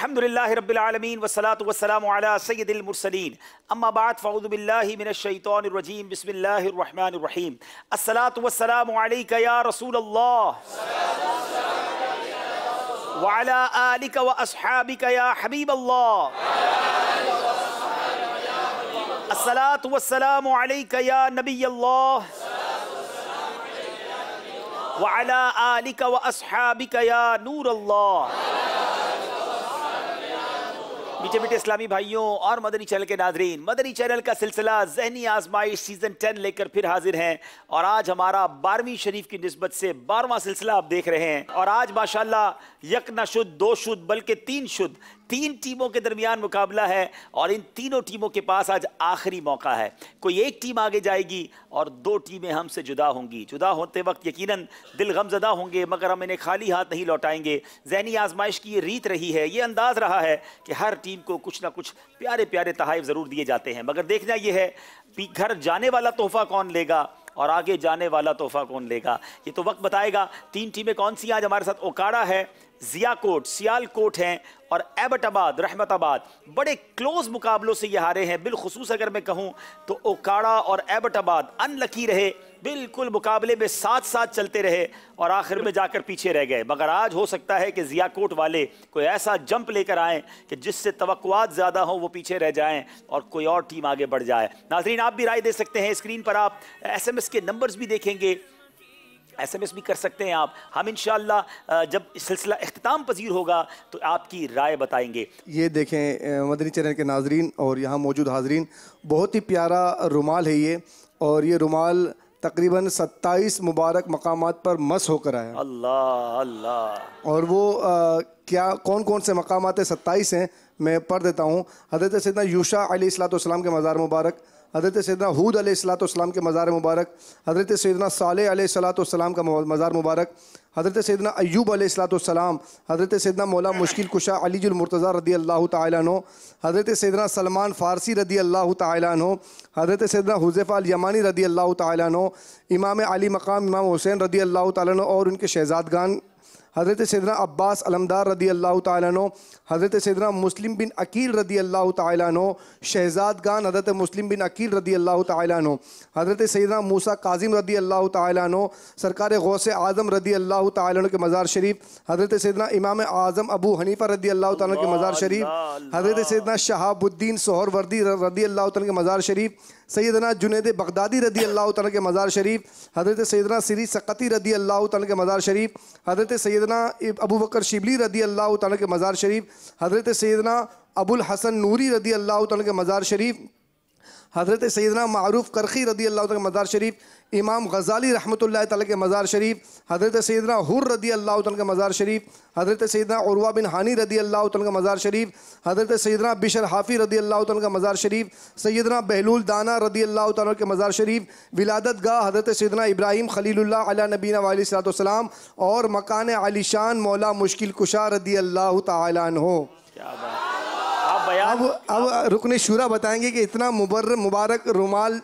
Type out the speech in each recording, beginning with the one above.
अल्हम्दुलिल्लाहि रब्बिल आलमीन वस्सलातु वस्सलामु अला सय्यिदिल मुरसलीन अम्मा बाद फ़अऊज़ु बिल्लाहि मिनश शैतानिर रजीम बिस्मिल्लाहिर रहमानिर रहीम अस्सलातु वस्सलामु अलैका या रसूलल्लाह व अला आलिका व अस्हाबिका या हबीबल्लाह अस्सलातु वस्सलामु अलैका या नबियल्लाह व अला आलिका व अस्हाबिका या नूरल्लाह। मीठे मीठे इस्लामी भाइयों और मदनी चैनल के नाजरीन, मदनी चैनल का सिलसिला ज़हनी आजमाइश सीज़न 10 लेकर फिर हाजिर हैं और आज हमारा 12वीं शरीफ की निस्बत से 12वां सिलसिला आप देख रहे हैं। और आज माशाल्लाह यक न शुद्ध, दो शुद्ध, बल्कि तीन शुद्ध, तीन टीमों के दरमियान मुकाबला है और इन तीनों टीमों के पास आज आखिरी मौका है। कोई एक टीम आगे जाएगी और दो टीमें हमसे जुदा होंगी। जुदा होते वक्त यकीनन दिल गमज़दा होंगे, मगर हम इन्हें खाली हाथ नहीं लौटाएंगे। ज़हनी आजमाइश की ये रीत रही है, ये अंदाज़ रहा है कि हर टीम को कुछ ना कुछ प्यारे प्यारे तोहफ़े ज़रूर दिए जाते हैं, मगर देखना ये है घर जाने वाला तोहफ़ा कौन लेगा और आगे जाने वाला तोहफ़ा कौन लेगा, ये तो वक्त बताएगा। तीन टीमें कौन सी आज हमारे साथ? ओकाड़ा है, ज़ियाकोट, सियालकोट हैं और एबटाबाद, रहमताबाद। बड़े क्लोज मुकाबलों से ये हारे हैं। बिलखुसूस अगर मैं कहूँ तो ओकाड़ा और एबटाबाद अनलकी रहे, बिल्कुल मुकाबले में साथ साथ चलते रहे और आखिर में जाकर पीछे रह गए। मगर आज हो सकता है कि ज़ियाकोट वाले कोई ऐसा जंप लेकर आएँ कि जिससे तवक्कुआत ज़्यादा हो, वो पीछे रह जाएँ और कोई और टीम आगे बढ़ जाए। नाज़रीन, आप भी राय दे सकते हैं। स्क्रीन पर आप SMS के नंबर्स भी देखेंगे, SMS भी कर सकते हैं आप। हम इंशाअल्लाह जब सिलसिला इख्तिताम पजीर होगा तो आपकी राय बताएंगे। ये देखें मदनी चैनल के नाजरीन और यहाँ मौजूद हाजरीन, बहुत ही प्यारा रुमाल है ये, और ये रुमाल तकरीबन 27 मुबारक मकामात पर मस होकर आया। अल्लाह अल्लाह। और वो क्या कौन कौन से मकामात है? 27 हैं, मैं पढ़ देता हूँ। हज़रत सैयदना यूशा अलैहिस्सलाम के मज़ार मुबारक, हज़रत सैयदना हूद अलैहिस्सलाम के मज़ार मुबारक, हज़रत सैयदना सालेह अलैहिस्सलाम का मज़ार मुबारक, हज़रत सैयदना अय्यूब अलैहिस्सलाम, हज़रत सैयदना मौला मुश्किल कुशा अलीजुल मुर्तज़ा रदी अल्लाह तआला अन्हु, हज़रत सैयदना सलमान फ़ारसी रदी अल्लाह तआला अन्हु, हज़रत सैयदना हुज़ैफ़ा अल यमानी रदी अल्लाह तआला अन्हु, इमाम अली मकाम इमाम हुसैन रदी अल्लाह तआला अन्हु और उनके शहज़ादगान, हज़रत सैयदना अब्बास अलमदार रदी अल्लाह तआला अन्हु, हज़रत सैयदना मुस्लिम बिन अकील रदी अल्लाह तआला अन्हु, शहज़ादगान हज़रत मुस्लिम बिन अकील रदी अल्लाह तआला अन्हु, हज़रत सैयदना मूसा काजिम रदी अल्लाह तआला अन्हु, सरकार गौसे आज़म रदी अल्लाह तआला अन्हु के मज़ार शरीफ, हज़रत सैयदना इमाम आज़म अबू हनीफ़ा रदी अल्लाह तआला के मज़ार शरीफ, हज़रत सैयदना शहाबुद्दीन सोहरवर्दी रदी अल्लाह तआला के मज़ार शरीफ, सैयदना जुनैद बगदादी रदी अल्लाह तआला के मज़ार शरीफ, हज़रत सैयदना सिरी सकती रदी अल्लाह तआला के मज़ार शरीफ, हज़रत सैयदना अबू बकर शिबली रदी अल्लाह तआला के मज़ार शरीफ, हज़रत सैयदना अबुल हसन नूरी रदी अल्लाह तआला के मज़ार शरीफ, हज़रत सैयदना मारूफ़ करखी रदी अल्लाह तआला के मज़ार शरीफ, इमाम गज़ाली रहमतुल्लाह तआला के मज़ार शरीफ, हज़रत सैयदना हुर रदी अल्लाह तआला के मज़ार शरीफ, हज़रत सैयदना उरवा बिन हानी रदी अल्लाह तआला का मज़ार शरीफ, हज़रत सैयदना बिशर हाफ़ी रदी अल्लाह तआला का मज़ार शरीफ, सैयदना बहलूल दाना रदी अल्लाह तआला के मज़ार शरीफ, विलादत गाह हज़रत सैयदना इब्राहीम खलीलुल्लाह अला नबीना व अलैहिस्सलाम और मकान आलिशान मौला मुश्किल कुशा रदी अल्लाह तआला अन्हु। अब रुकने शूरा बताएंगे कि इतना मुबारक रुमाल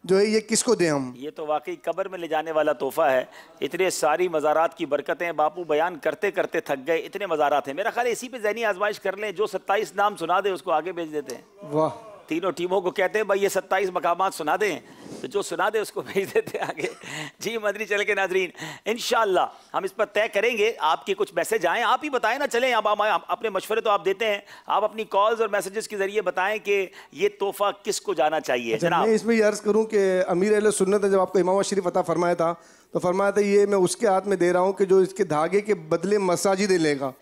जो है ये किसको दें हम? ये तो वाकई कब्र में ले जाने वाला तोहफा है। इतने सारी मज़ारात की बरकतें बापू बयान करते करते थक गए। इतने मज़ारात हैं, मेरा ख्याल इसी पे ज़हनी आजमाइश कर लें। जो 27 नाम सुना दे उसको आगे भेज देते हैं। वाह। तीनों टीमों को कहते हैं भाई ये 27 मकामात सुना दें, तो जो सुना दे उसको भेज देते हैं आगे। जी मदनी चैनल के नाजरीन, इंशाअल्लाह हम इस पर तय करेंगे। आपके कुछ मैसेज आएँ, आप ही बताएं ना। चलें अब अपने मशवरे तो आप देते हैं, आप अपनी कॉल्स और मैसेजेस के जरिए बताएं कि ये तोहफा किसको जाना चाहिए। अच्छा, मैं इसमें ये अर्ज़ करूँ कि अमीर अहले सुन्नत ने जब आपको इमाम शरीफ अता फरमाया था तो फरमाया था ये मैं उसके हाथ में दे रहा हूँ कि जो इसके धागे के बदले मसाजिदें लेगा।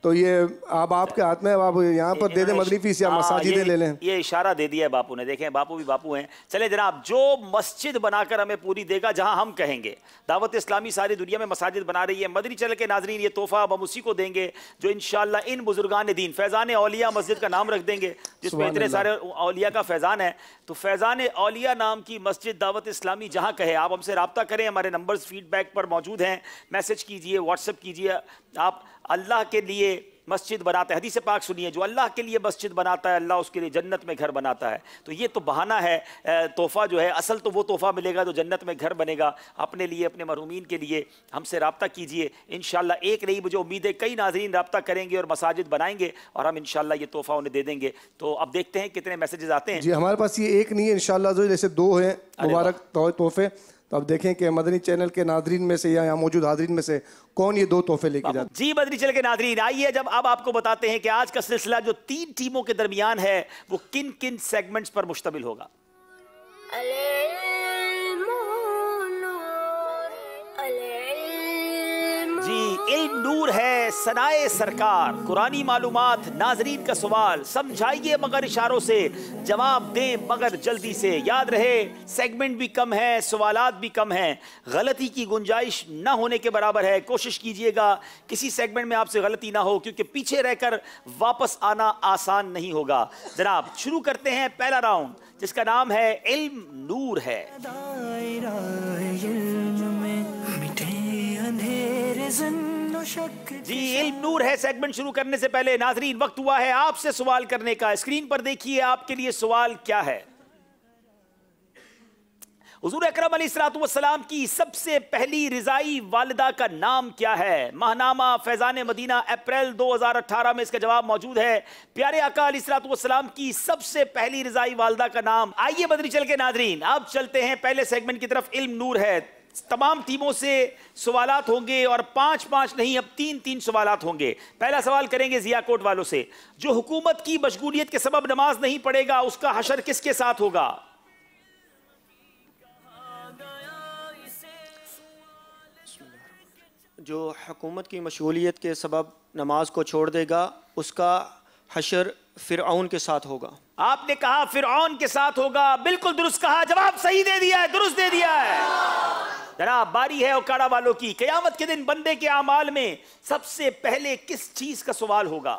तो ये अब आपके हाथ में, आप यहाँ पर दे दें मदनी फीस या मसाजिदें ले लें। ये इशारा दे दिया है बापू ने। देखें बापू भी बापू हैं। चले जनाब, जो मस्जिद बनाकर हमें पूरी देगा जहाँ हम कहेंगे। दावत इस्लामी सारी दुनिया में मसाजिद बना रही है। मदनी चैनल के नाजरीन, ये तोहफा अब हम उसी को देंगे जो इंशाअल्लाह इन बुजुर्गान दीन, फैज़ान औलिया मस्जिद का नाम रख देंगे जिसमें इतने सारे औलिया का फैज़ान है। तो फैज़ान औलिया नाम की मस्जिद दावत इस्लामी जहाँ कहे, आप हमसे रब्ता करें। हमारे नंबर नंबर्स फीडबैक पर मौजूद हैं, मैसेज कीजिए, व्हाट्सएप कीजिए। आप अल्लाह के लिए मस्जिद बनाते हैं, हदीस पाक सुनिए, जो अल्लाह के लिए मस्जिद बनाता है अल्लाह उसके लिए जन्नत में घर बनाता है। तो ये तो बहाना है, तोहफा जो है, असल तो वो तोहफा मिलेगा जो जन्नत में घर बनेगा। अपने लिए, अपने महरूमीन के लिए हमसे रब्ता कीजिए। इंशाल्लाह एक नहीं, मुझे उम्मीद है कई नाज़रीन रब्ता करेंगे और मसाजिद बनाएंगे और हम इंशाल्लाह ये तोहफा उन्हें दे देंगे। तो अब देखते हैं कितने मैसेजेस आते हैं। जी, हमारे पास ये एक नहीं है इंशाल्लाह, जो जैसे दो हैं मुबारक तोहफे। तो अब देखें कि मदनी चैनल के नादरीन में से या यहाँ मौजूद हाजरीन में से कौन ये दो तोहफे लेके जाते हैं। जी मदनी चैनल के नादरीन, आइए जब अब आपको बताते हैं कि आज का सिलसिला जो 3 टीमों के दरमियान है वो किन किन सेगमेंट्स पर मुश्तमिल होगा। जी, इल्म नूर है, सनाए सरकार, कुरानी मालूमात, नाजरीन का सवाल, समझाइए मगर इशारों से, जवाब दें मगर जल्दी से। याद रहे सेगमेंट भी कम है, सवालात भी कम हैं, गलती की गुंजाइश ना होने के बराबर है। कोशिश कीजिएगा किसी सेगमेंट में आपसे गलती ना हो, क्योंकि पीछे रहकर वापस आना आसान नहीं होगा। जनाब शुरू करते हैं पहला राउंड, जिसका नाम है इल्म नूर है। जी, इल्म नूर है सेगमेंट शुरू करने से पहले नाजरीन वक्त हुआ है आपसे सवाल करने का। स्क्रीन पर देखिए आपके लिए सवाल क्या है। हुजूर अकरम अलैहिस्सलाम की सबसे पहली रिजाई वालिदा का नाम क्या है? माहनामा फैजान मदीना अप्रैल 2018 में इसका जवाब मौजूद है। प्यारे आका अलैहिस्सलाम की सबसे पहली रिजाई वालिदा का नाम। आइए बदरी चल के नाजरीन अब चलते हैं पहले सेगमेंट की तरफ। इल्म नूर है, तमाम टीमों से सवालात होंगे और 5-5 नहीं, अब 3-3 सवालात होंगे। पहला सवाल करेंगे जियाकोट वालों से, जो हुकूमत की मशगूलियत के सबब नमाज नहीं पढ़ेगा उसका हशर किसके साथ होगा? जो हुकूमत की मशगूलियत के सबब नमाज को छोड़ देगा उसका हशर फिरऔन के साथ होगा। आपने कहा फिरऔन के साथ होगा, बिल्कुल दुरुस्त कहा, जवाब सही दे दिया है, दुरुस्त दे दिया है। जनाब बारी है ओकाड़ा वालों की। क़यामत के दिन बंदे के आमाल में सबसे पहले किस चीज का सवाल होगा?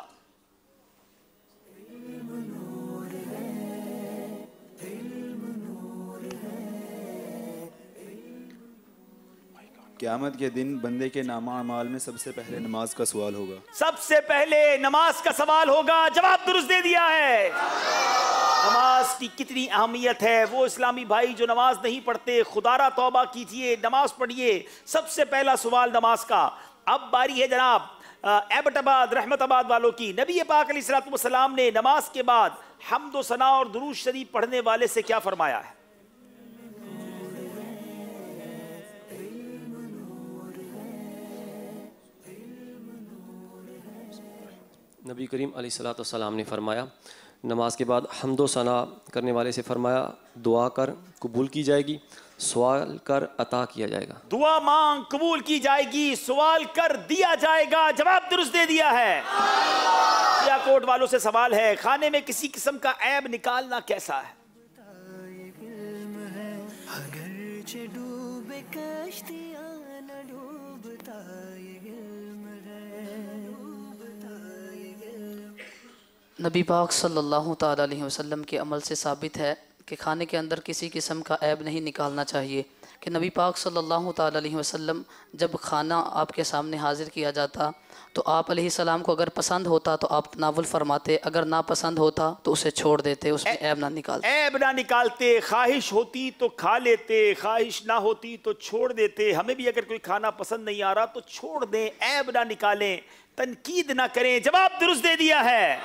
क़यामत के दिन बंदे के नामा अमाल में सबसे पहले नमाज का सवाल होगा। सबसे पहले नमाज का सवाल होगा, जवाब दुरुस्त दे दिया है। नमाज की कितनी अहमियत है, वो इस्लामी भाई जो नमाज नहीं पढ़ते खुदारा तौबा कीजिए, नमाज पढ़िए। सबसे पहला सवाल नमाज का। अब बारी है जनाब एबटाबाद रहमताबाद वालों की। नबी पाक अलैहिस्सलाम ने नमाज के बाद हम्दो सना और दुरूद शरीफ पढ़ने वाले से क्या फरमाया है? नबी करीम अलैहिस्सलाम ने फरमाया, नमाज के बाद हम्दो सना करने वाले से फरमाया, दुआ कर कबूल की जाएगी, सवाल कर अता किया जाएगा। दुआ मांग कबूल की जाएगी, सवाल कर दिया जाएगा। जवाब दुरुस्त दे दिया है। सियाकोट वालों से सवाल है, खाने में किसी किस्म का ऐब निकालना कैसा है? नबी पाक सल्लल्लाहु ताला अलैहि वसल्लम के अमल से साबित है कि खाने के अंदर किसी किस्म का ऐब नहीं निकालना चाहिए। कि नबी पाक सल्लल्लाहु ताला अलैहि वसल्लम जब खाना आपके सामने हाजिर किया जाता तो आप अलैहिस्सलाम को अगर पसंद होता तो आप तनावुल फरमाते, अगर ना पसंद होता तो उसे छोड़ देते, उसमें ऐब ना निकालते। ऐब ना निकालते, ख्वाहिश होती तो खा लेते, ख्वाहिश ना होती तो छोड़ देते। हमें भी अगर कोई खाना पसंद नहीं आ रहा तो छोड़ दें, ऐब ना निकालें, तनकीद ना करें। जवाब दुरुस्त दे दिया है।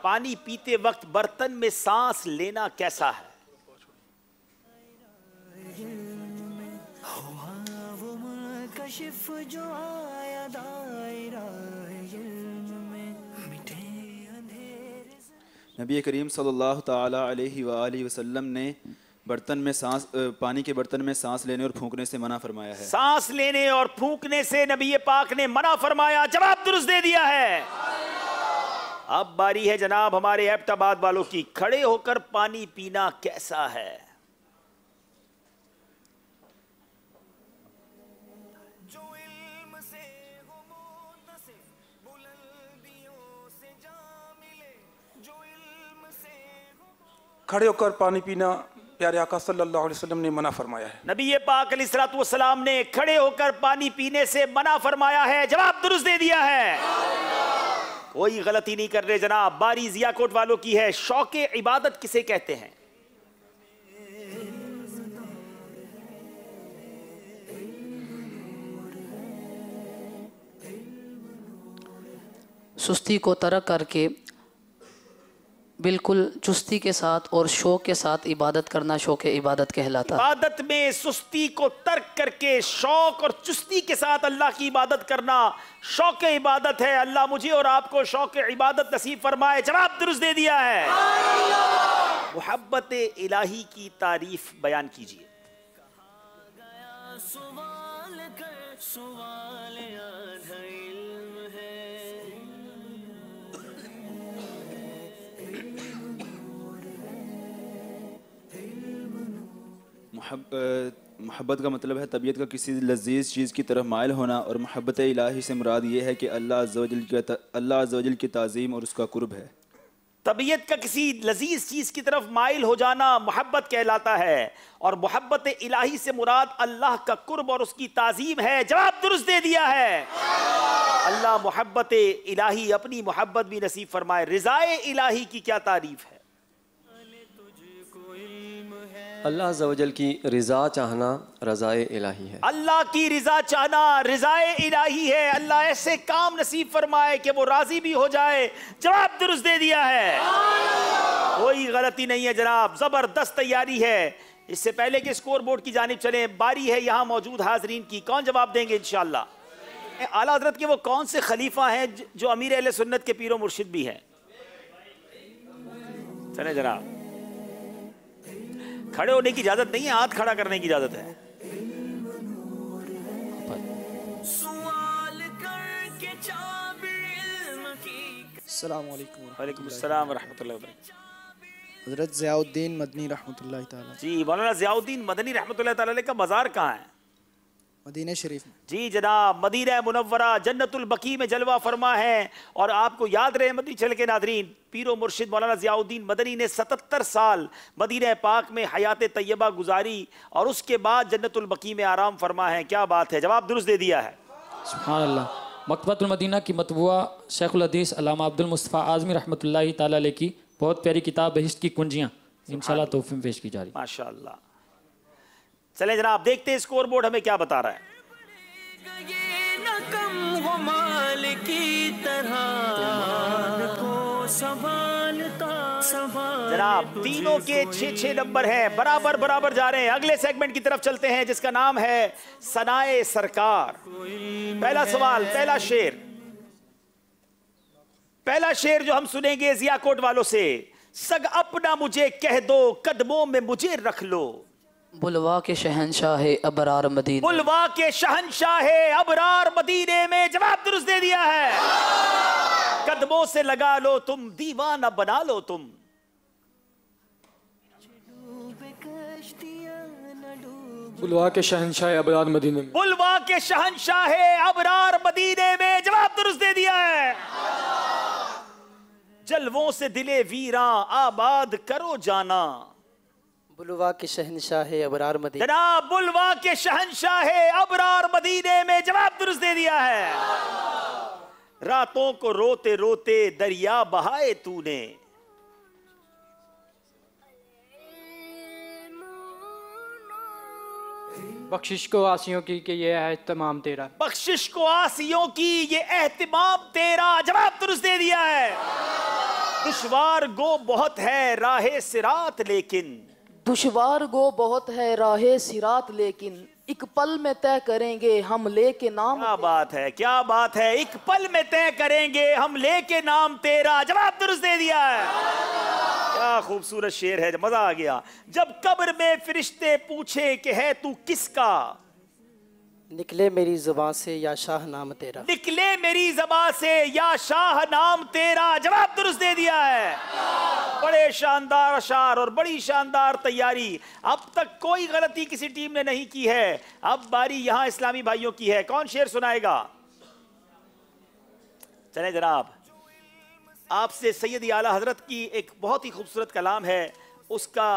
पानी पीते वक्त बर्तन में सांस लेना कैसा है? नबी करीम सल्लल्लाहु ताला अलैहि वसल्लम ने बर्तन में सांस पानी के बर्तन में सांस लेने और फूंकने से मना फरमाया है। सांस लेने और फूंकने से नबी पाक ने मना फरमाया। जवाब दुरुस्त दे दिया है। अब बारी है जनाब हमारे एबटाबाद वालों की। खड़े होकर पानी पीना कैसा है? खड़े होकर पानी पीना प्यारे आका सल्लल्लाहु अलैहि वसल्लम ने मना फरमाया है। नबी पाक अलैहिस्सलातु वस्सलाम ने खड़े होकर पानी पीने से मना फरमाया है। जवाब दुरुस्त दे दिया है, कोई गलती नहीं कर रहे जनाब। बारी जियाकोट वालों की है। शौक़े इबादत किसे कहते हैं? सुस्ती को तर्क करके बिल्कुल चुस्ती के साथ और शौक के साथ इबादत करना शौक इबादत कहलाता है। इबादत में सुस्ती को तर्क करके शौक और चुस्ती के साथ अल्लाह की इबादत करना शौक इबादत है। अल्लाह मुझे और आपको शौक इबादत नसीब फरमाए। जवाब दुरुस्त दे दिया है। मोहब्बत इलाही की तारीफ बयान कीजिए। मोहब्बत का मतलब है तबीयत का किसी लजीज चीज़ की तरफ मायल होना, और मोहब्बत इलाही से मुराद ये है कि अल्लाह अज़्ज़ वजल की ताज़ीम और उसका कुर्ब है। तबीयत का किसी लजीज चीज की तरफ माइल हो जाना मोहब्बत कहलाता है, और मोहब्बत इलाही से मुराद अल्लाह का कुर्ब और उसकी ताज़ीम है। जवाब दुरुस्त दे दिया है। अल्लाह मोहब्बत इलाही अपनी मोहब्बत भी नसीब फरमाए। रिज़ाए इलाही की क्या तारीफ है? अल्लाह अज़्ज़ वजल की रिज़ा चाहना रज़ाए इलाही है। अल्लाह की रिज़ा चाहना रिज़ाए इलाही है। अल्लाह ऐसे काम नसीब फरमाए कि वो राज़ी भी हो जाए। जवाब दुरुस्त दे दिया है, कोई गलती नहीं है जनाब। ज़बरदस्त तैयारी है। इससे पहले कि स्कोर बोर्ड की जानिब चले, बारी है यहाँ मौजूद हाजरीन की। कौन जवाब देंगे इंशाअल्लाह? आला हज़रत के वो कौन से खलीफा हैं जो अमीर अहले सुन्नत के पीरो मुर्शिद भी हैं? चले जनाब, खड़े होने की इजाजत नहीं है, हाथ खड़ा करने की इजाजत है। वालेकुम अस्सलाम व रहमतुल्लाहि व बरकातहू। हज़रत ज़ियाउद्दीन मदनी रहमतुल्लाहि ताला। जी, मौलाना ज़ियाउद्दीन मदनी रहमतुल्लाहि ताला अलैह का मज़ार कहाँ है? मदीना शरीफ में। जी जनाब, मदीना मुनव्वरा जन्नतुल बकी में जलवा फरमा है। और आपको याद रहे मदनी चल के नादरीन, पीरो मुर्शिद मौलाना ज़ियाउद्दीन मदनी ने 77 साल मदीना पाक में हयात तैयबा गुजारी और उसके बाद जन्नतुल बकी में आराम फरमा है। क्या बात है, जवाब दुरुस्त दे दिया है। सुभान अल्लाह। मकतबतुल मदीना की मतबूआ शेखुल हदीस अल्लामा अब्दुल मुस्तफ़ा आज़मी रहमतुल्लाहि ताला अलैह की बहुत प्यारी किताब बहिश्त की कुंजियाँ इंशाल्लाह तोहफे में पेश की जा रही। माशाअल्लाह। चले जनाब, देखते हैं स्कोर बोर्ड हमें क्या बता रहा है। जनाब, तीनों के 6-6 नंबर हैं, बराबर बराबर जा रहे हैं। अगले सेगमेंट की तरफ चलते हैं जिसका नाम है सनाए सरकार। पहला सवाल, पहला शेर जो हम सुनेंगे जियाकोट वालों से। सग अपना मुझे कह दो, कदमों में मुझे रख लो। बुलवा के शहनशाह अबरार मदीने। बुलवा के शहनशाह अबरार मदीने में। जवाब दुरुस्त दे दिया है। कदमों से लगा लो तुम, दीवाना बना लो तुम। बुलवा के शहनशाह अबरार मदीने में। बुलवा के शहनशाह अबरार मदीने में। जवाब दुरुस्त दे दिया है। जलवों से दिले वीरां आबाद करो जाना। बुलवा के शहनशाह अबरार मदीने। जनाब, बुलवा के शहनशाह अबरार मदीने में। जवाब दुरुस्त दे दिया है। रातों को रोते रोते दरिया बहाए तूने। बख्शिश को आसियों की कि ये एहतमाम तेरा। बख्शिश को आसियों की ये एहतमाम तेरा। जवाब दुरुस्त दे दिया है। दुश्वार गो बहुत है राहे सिरात लेकिन। दुश्वार गो बहुत है राहे सिरात लेकिन, एक पल में तय करेंगे हम लेके नाम। क्या बात है, क्या बात है। एक पल में तय करेंगे हम लेके नाम तेरा। जवाब दुरुस्त दे दिया है। क्या खूबसूरत शेर है, मजा आ गया। जब कब्र में फरिश्ते पूछे कि है तू किसका, निकले मेरी ज़बान से या शाह नाम तेरा। निकले मेरी ज़बान से या शाह नाम तेरा। जवाब दुरुस्त दे दिया है। बड़े शानदार अशार और बड़ी शानदार तैयारी। अब तक कोई गलती किसी टीम ने नहीं की है। अब बारी यहां इस्लामी भाइयों की है। कौन शेर सुनाएगा? चले जनाब, आपसे सैयद आला हजरत की एक बहुत ही खूबसूरत कलाम है, उसका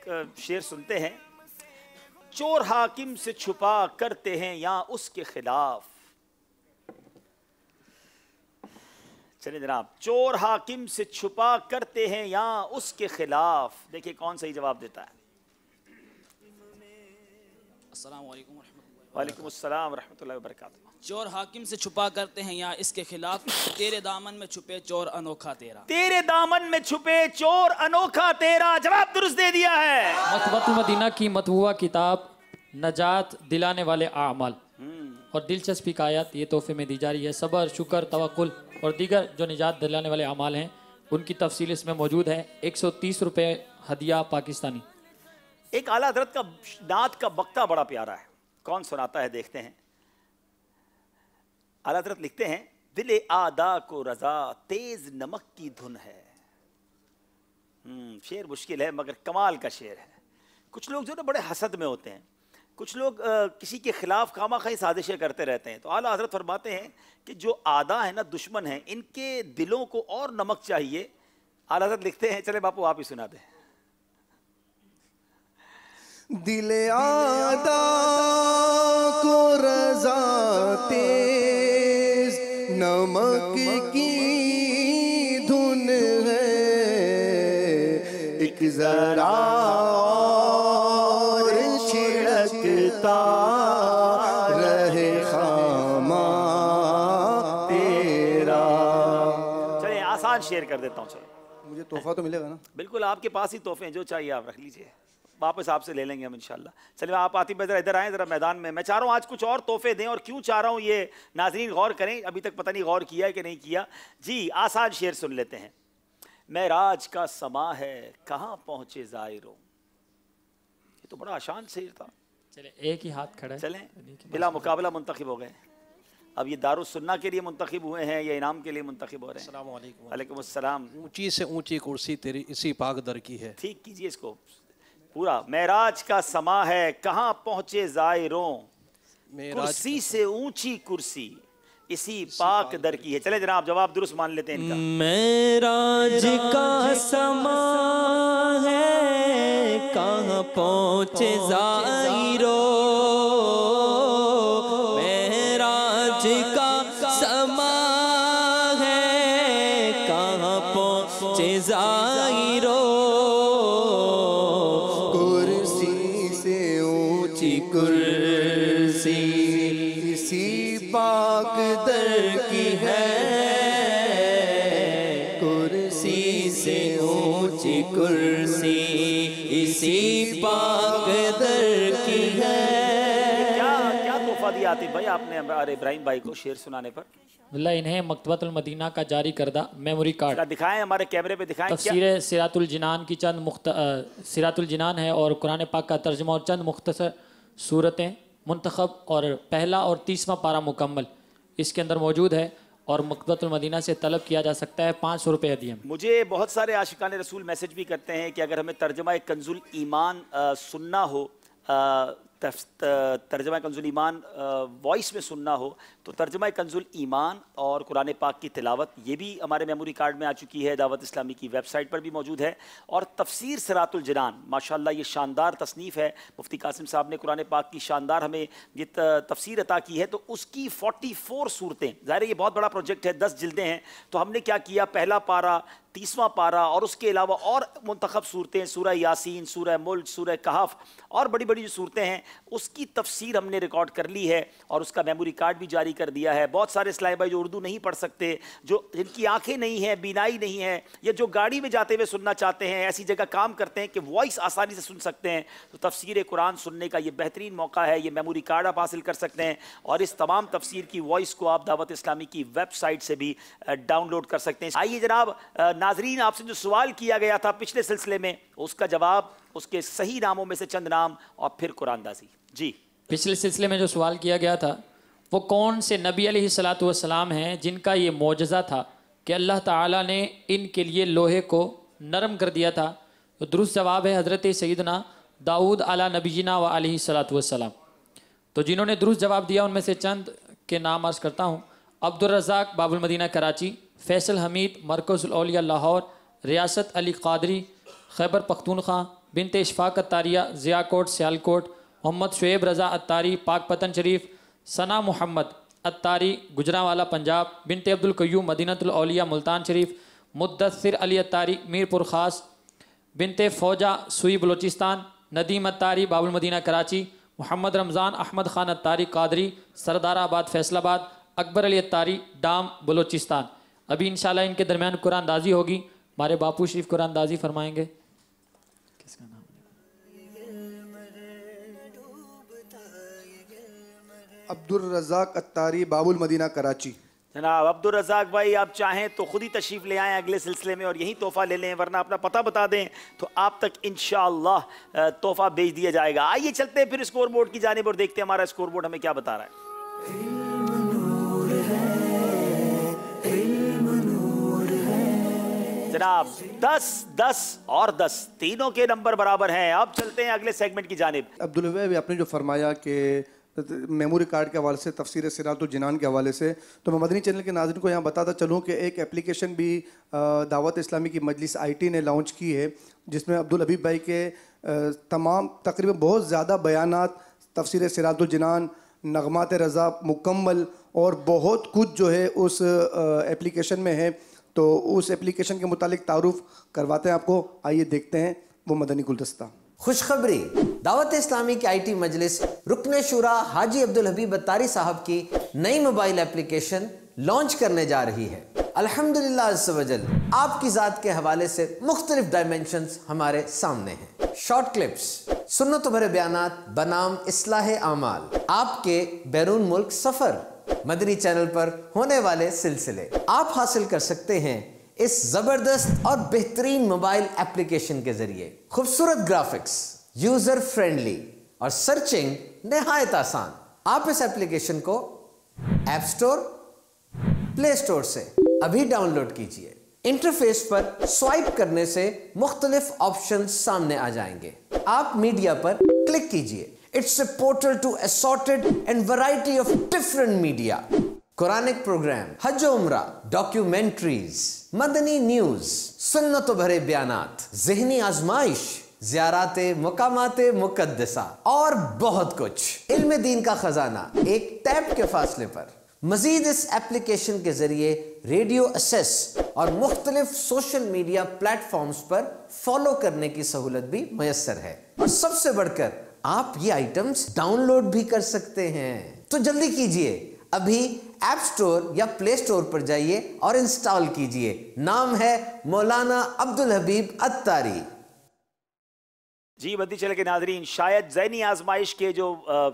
एक शेर सुनते हैं। चोर हाकिम से छुपा करते हैं या उसके खिलाफ। चलिए जनाब, चोर हाकिम से छुपा करते हैं या उसके खिलाफ। देखिए कौन सही जवाब देता है। वालेकुम अस्सलाम रहमतुल्लाहि व बरकातुहू। चोर हाकिम से छुपा करते हैं या इसके खिलाफ। तेरे दामन में छुपे चोर अनोखा तेरा। तेरे दामन में छुपे चोर अनोखा तेरा। जवाब दुरुस्त दे दिया है। मकतबतुल मदीना की मतबूआ किताब नजात दिलाने वाले आमाल और दिलचस्पी का आयत ये तोहफे में दी जा रही है। सब्र, शुक्र, तवक्कुल और दीगर जो निजात दिलाने वाले अमाल हैं उनकी तफसील इसमें मौजूद है। 130 रुपये हदिया पाकिस्तानी। एक आला हजरत का नात का वक्ता बड़ा प्यारा है। कौन सुनाता है देखते हैं। आला हजरत लिखते हैं, दिले आदा को रजा तेज नमक की धुन है। शेर मुश्किल है मगर कमाल का शेर है। कुछ लोग जो ना बड़े हसद में होते हैं, कुछ लोग किसी के खिलाफ खामाखाई साजिशें करते रहते हैं। तो आला हजरत फरमाते हैं कि जो आदा है ना, दुश्मन है, इनके दिलों को और नमक चाहिए। आला हजरत लिखते हैं, चले बापू आप ही सुना दें। दिले आदा को रजा तेज नमक की धुन है, एक जरा और छिड़कता रहे खामा तेरा। चलिए आसान शेयर कर देता हूँ। चलो मुझे तोहफा तो मिलेगा ना? बिल्कुल, आपके पास ही तोहफे हैं, जो चाहिए आप रख लीजिए, वापस आपसे ले लेंगे हम इंशाल्लाह। चलिए आप आतिफ भाई इधर आएँ ज़रा मैदान में। मैं चाह रहा हूँ आज कुछ और तोहफे दें, और क्यों चाह रहा हूँ ये नाज़रीन गौर करें, अभी तक पता नहीं गौर किया है कि नहीं किया। जी आसान शेर सुन लेते हैं। मेराज का समा है कहाँ पहुँचे ज़ायरों। ये तो बड़ा आसान शेर था। चले एक ही हाथ खड़ा है। चलें बिला मुकाबला मुंतखब हो गए। अब ये दारुस सुन्ना के लिए मुंतखब हुए हैं या इनाम के लिए मुंतखब हो रहे हैं। वालेकुम अस्सलाम। ऊंची से ऊंची कुर्सी तेरी इसी पाक दर की है। ठीक कीजिए इसको पूरा। मेराज का समा है कहाँ पहुँचे ज़ायरों, कुर्सी से ऊंची कुर्सी इसी पाक दर की है। चले जनाब जवाब दुरुस्त मान लेते हैं इनका। मेराज का समा है कहाँ पहुँचे ज़ायरों, मेराज का समा है कहाँ पहुँचे ज़ायरों, कुर्सी इसी पाक दर की है, कुर्सी से ऊंची कुर्सी इसी पाक दर की है। क्या तोहफा दिया आतिफ भाई आपने हमारे इब्राहिम भाई को शेर सुनाने पर? अल्लाह इन्हें मकतबतुल मदीना का जारी करदा मेमोरी कार्ड दिखाएं, हमारे कैमरे पे दिखाएं। तफसीर सिरातुल जिनान की सिरातुल जिनान है और कुरान पाक का तर्जुमा और चंद मुख्तसर सूरतें मुंतखब और पहला और 30वां पारा मुकम्मल इसके अंदर मौजूद है और मकतबतुल मदीना से तलब किया जा सकता है। 500 रुपये हदिया में। मुझे बहुत सारे आशिकान रसूल मैसेज भी करते हैं कि अगर हमें तर्जमा कंजुल ईमान सुनना हो, तर्जमा कंजुल ईमान वॉइस में सुनना हो तो तर्जमा कंजुल ईमान और कुरान पाक की तिलावत ये भी हमारे मेमोरी कार्ड में आ चुकी है। दावत इस्लामी की वेबसाइट पर भी मौजूद है। और तफसीर सिरातुल जिनान माशाल्लाह ये शानदार तसनीफ़ है। मुफ्ती कासिम साहब ने कुरान पाक की शानदार हमें ये तफसीर अता की है। तो उसकी 44 सूरतें, ज़ाहिर है ये बहुत बड़ा प्रोजेक्ट है, 10 जिल्दें हैं। तो हमने क्या किया, पहला पारा, 30वां पारा और उसके अलावा और मुंतखब सूरतें, सूरह यासीन, सूरह मुल्क, सूरह कहफ और बड़ी बड़ी जो सूरतें हैं उसकी तफसीर हमने रिकॉर्ड कर ली है और उसका मेमोरी कार्ड भी जारी कर दिया है। बहुत सारे इस्लामी भाई जो उर्दू नहीं पढ़ सकते, जो जिनकी आंखें नहीं हैं, बीनाई नहीं है, या जो गाड़ी में जाते हुए सुनना चाहते हैं, ऐसी जगह काम करते हैं कि वॉइस आसानी से सुन सकते हैं, तो तफसीर कुरान सुनने का ये बेहतरीन मौका है। ये मेमोरी कार्ड आप हासिल कर सकते हैं और इस तमाम तफसीर की वॉइस को आप दावत इस्लामी की वेबसाइट से भी डाउनलोड कर सकते हैं। आइए जनाब नाजरीन, आपसे जो सवाल किया गया था पिछले सिलसिले में उसका जवाब, उसके सही नामों में से चंद नाम और फिर कुरानदाजी। जी पिछले सिलसिले में जो सवाल किया गया था वो कौन से नबी अलैहिस्सलातु वस्सलाम हैं जिनका ये मौजज़ा था कि अल्लाह ताला ने इनके लिए लोहे को नरम कर दिया था। तो दुरुस्त जवाब है हज़रत सैयदना दाऊद अला नबीना व अलैहिस्सलातु वस्सलाम। तो जिन्होंने दुरुस्त जवाब दिया उनमें से चंद के नाम अर्ज़ करता हूँ। अब्दुल रज़ाक बाबुल मदीना कराची, फैसल हमीद मरकज़ुल औलिया लाहौर, रियासत अली क़ादरी खैबर पख्तूनख्वा, बिनते इशफाक अत्तारिया ज़ियाकोट सियालकोट, मोहम्मद शुएब रज़ा अत्तारी पाकपतन शरीफ, सना मोहम्मद अत्तारी गुजरांवाला पंजाब, बिनते अब्दुल कय्यूम मदीनतुल औलिया मुल्तान शरीफ, मुद्दस्सिर अली अत्तारी मीरपुर ख़ास, बिनते फ़ौजा सुई बलोचिस्तान, नदीम अत्तारी बाबुल मदीना कराची, मोहम्मद रमज़ान अहमद ख़ान अत्तारी कादरी सरदाराबाद फैसलाबाद, अकबर अली अत्तारी डाम बलोचिस्तान। अभी इंशाल्लाह इनके दरमियान कुरानदाजी होगी। हमारे बापू शरीफ कुरानदाजी फरमाएंगे। किसका नाम? अब्दुल रज़ाक अत्तारी बाबुल मदीना कराची। जनाब अब्दुल रज़ाक भाई, आप चाहें तो खुद ही तशरीफ़ ले आएँ अगले सिलसिले में और यही तोहफ़ा ले लें, वरना अपना पता बता दें तो आप तक इंशाअल्लाह तोहफ़ा भेज दिया जाएगा। आइए चलते हैं फिर स्कोर बोर्ड की जानिब और देखते हैं हमारा स्कोर बोर्ड हमें क्या बता रहा है। जनाब 10, 10 और 10 तीनों के नंबर बराबर हैं। अब चलते हैं अगले सेगमेंट की जानिब। अब्दुल वहाब, आपने जो फरमाया कि मेमोरी कार्ड के हवाले से, तफसीर सिरातुल जिनान के हवाले से, तो मैं मदनी चैनल के नाज़रीन को यहाँ बताता चलूँ कि एक एप्लीकेशन भी दावत इस्लामी की मजलिस IT ने लॉन्च की है, जिसमें अब्दुल हबीब भाई के तमाम तकरीबन बहुत ज़्यादा बयानात, तफसीर सिरातुल जिनान, नगमात रज़ा मुकम्मल और बहुत कुछ जो है उस एप्लीकेशन में है। तो उस एप्लीकेशन के मुतालिक तारुफ करवाते हैं आपको। आइए देखते हैं वो मदनी गुलदस्ता। खुशखबरी, दावत इस्लामी की IT मजलिस रुकने शुरा हाजी अब्दुल हबीब अत्तारी साहब की नई मोबाइल एप्लीकेशन लॉन्च करने जा रही है। अल्हम्दुलिल्लाह अज़्ज़ वजल आपकी ज़ात के हवाले से मुख्तलिफ डायमेंशंस हमारे सामने हैं। शॉर्ट क्लिप्स, सुन्नत भरे बयानात बनाम इस्लाह आमाल, आपके बैरून मुल्क सफ़र, मदनी चैनल पर होने वाले सिलसिले आप हासिल कर सकते हैं इस जबरदस्त और बेहतरीन मोबाइल एप्लीकेशन के जरिए। खूबसूरत ग्राफिक्स, यूजर फ्रेंडली और सर्चिंग निहायत आसान। आप इस एप्लीकेशन को ऐप स्टोर, प्ले स्टोर से अभी डाउनलोड कीजिए। इंटरफेस पर स्वाइप करने से मुख्तलिफ ऑप्शन सामने आ जाएंगे। आप मीडिया पर क्लिक कीजिए। It's a portal to assorted and variety of different media. Quranic program, हज उम्रा, डॉक्यूमेंट्रीज, मदनी न्यूज, सुन्नत भरे बयानात, ज़हनी आजमाइश, ज़ियाराते मुकामाते मुकद्दसा और बहुत कुछ। इल्म दीन का खजाना एक टैप के फासले पर। मजीद इस एप्लीकेशन के जरिए रेडियो असेस और मुख्तलिफ सोशल मीडिया प्लेटफॉर्म्स पर फॉलो करने की सहूलत भी मयसर है। और सबसे बढ़कर आप ये आइटम्स डाउनलोड भी कर सकते हैं। तो जल्दी कीजिए, अभी ऐप स्टोर या प्ले स्टोर पर जाइए और इंस्टॉल कीजिए। नाम है मौलाना अब्दुल हबीब अत्तारी। जी मदनी चैनल के नाज़रीन, शायद ज़हनी आजमाइश के जो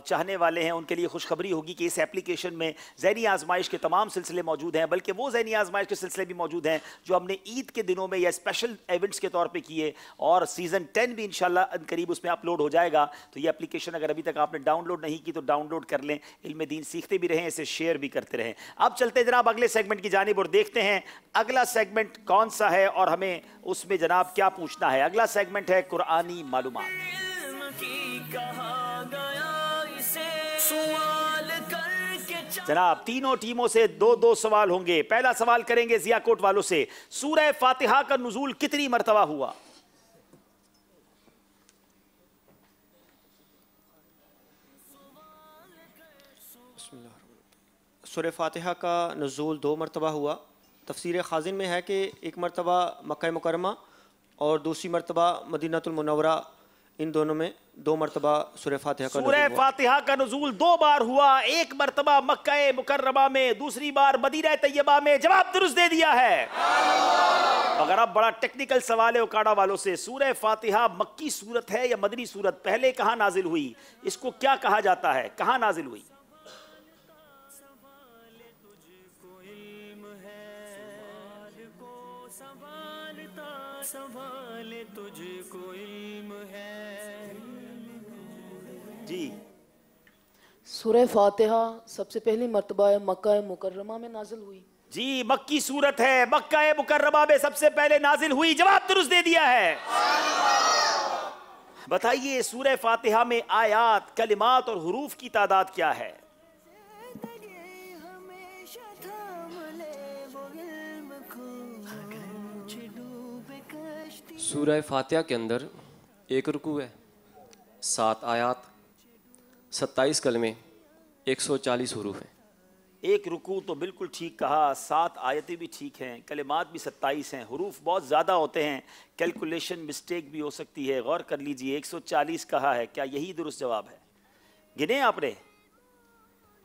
चाहने वाले हैं उनके लिए खुशखबरी होगी कि इस एप्लीकेशन में ज़हनी आजमाइश के तमाम सिलसिले मौजूद हैं, बल्कि वो ज़हनी आजमाइश के सिलसिले भी मौजूद हैं जो हमने ईद के दिनों में या स्पेशल इवेंट्स के तौर पे किए, और सीज़न 10 भी इंशाल्लाह करीब उसमें अपलोड हो जाएगा। तो ये एप्लीकेशन अगर अभी तक आपने डाउनलोड नहीं की तो डाउनलोड कर लें, इल्म दीन सीखते भी रहें, इसे शेयर भी करते रहें। अब चलते हैं जनाब अगले सेगमेंट की जानिब और देखते हैं अगला सेगमेंट कौन सा है और हमें उसमें जनाब क्या पूछना है। अगला सेगमेंट है कुरानी मालूमात। जनाब तीनों टीमों से 2-2 सवाल होंगे। पहला सवाल करेंगे ज़ियाकोट वालों से। सूरह फातिहा का नुज़ूल कितनी मरतबा हुआ? सूरह फातिहा का नुज़ूल 2 मरतबा हुआ। तफसीर खाजिन में है कि एक मरतबा मक्का मुकर्रमा और दूसरी मरतबा मदीनतुल मुनव्वरा, इन दोनों में 2 मरतबा सूरह फातिहा का सूरह फातिहा का नुज़ूल 2 बार हुआ, एक मरतबा मक्का मुकर्रमा में, दूसरी बार मदीना तैयबा में। जवाब दुरुस्त दे दिया है। मगर अब बड़ा टेक्निकल सवाल है उकाड़ा वालों से। सूरह फातिहा मक्की सूरत है या मदनी सूरत? पहले कहाँ नाजिल हुई, इसको क्या कहा जाता है, कहाँ नाजिल हुई? सवाल तुझको इल्म है जी। सूरह फातिहा सबसे पहली मर्तबा मक्का मुकर्रमा में नाजिल हुई। जी मक्की सूरत है, मक्का मुकर्रमा में सबसे पहले नाजिल हुई। जवाब दुरुस्त दे दिया है। बताइए सूरह फातिहा में आयात, कलिमात और हुरूफ की तादाद क्या है? सूरह फातिहा के अंदर एक रुकू है, 7 आयात, 27 कलमे, 140 हुरूफ हैं। एक रुकू तो बिल्कुल ठीक कहा, 7 आयतें भी ठीक हैं, कलिमात भी 27 हैं, हुरूफ बहुत ज़्यादा होते हैं, कैलकुलेशन मिस्टेक भी हो सकती है, गौर कर लीजिए। 140 कहा है, क्या यही दुरुस्त जवाब है? गिने आपने?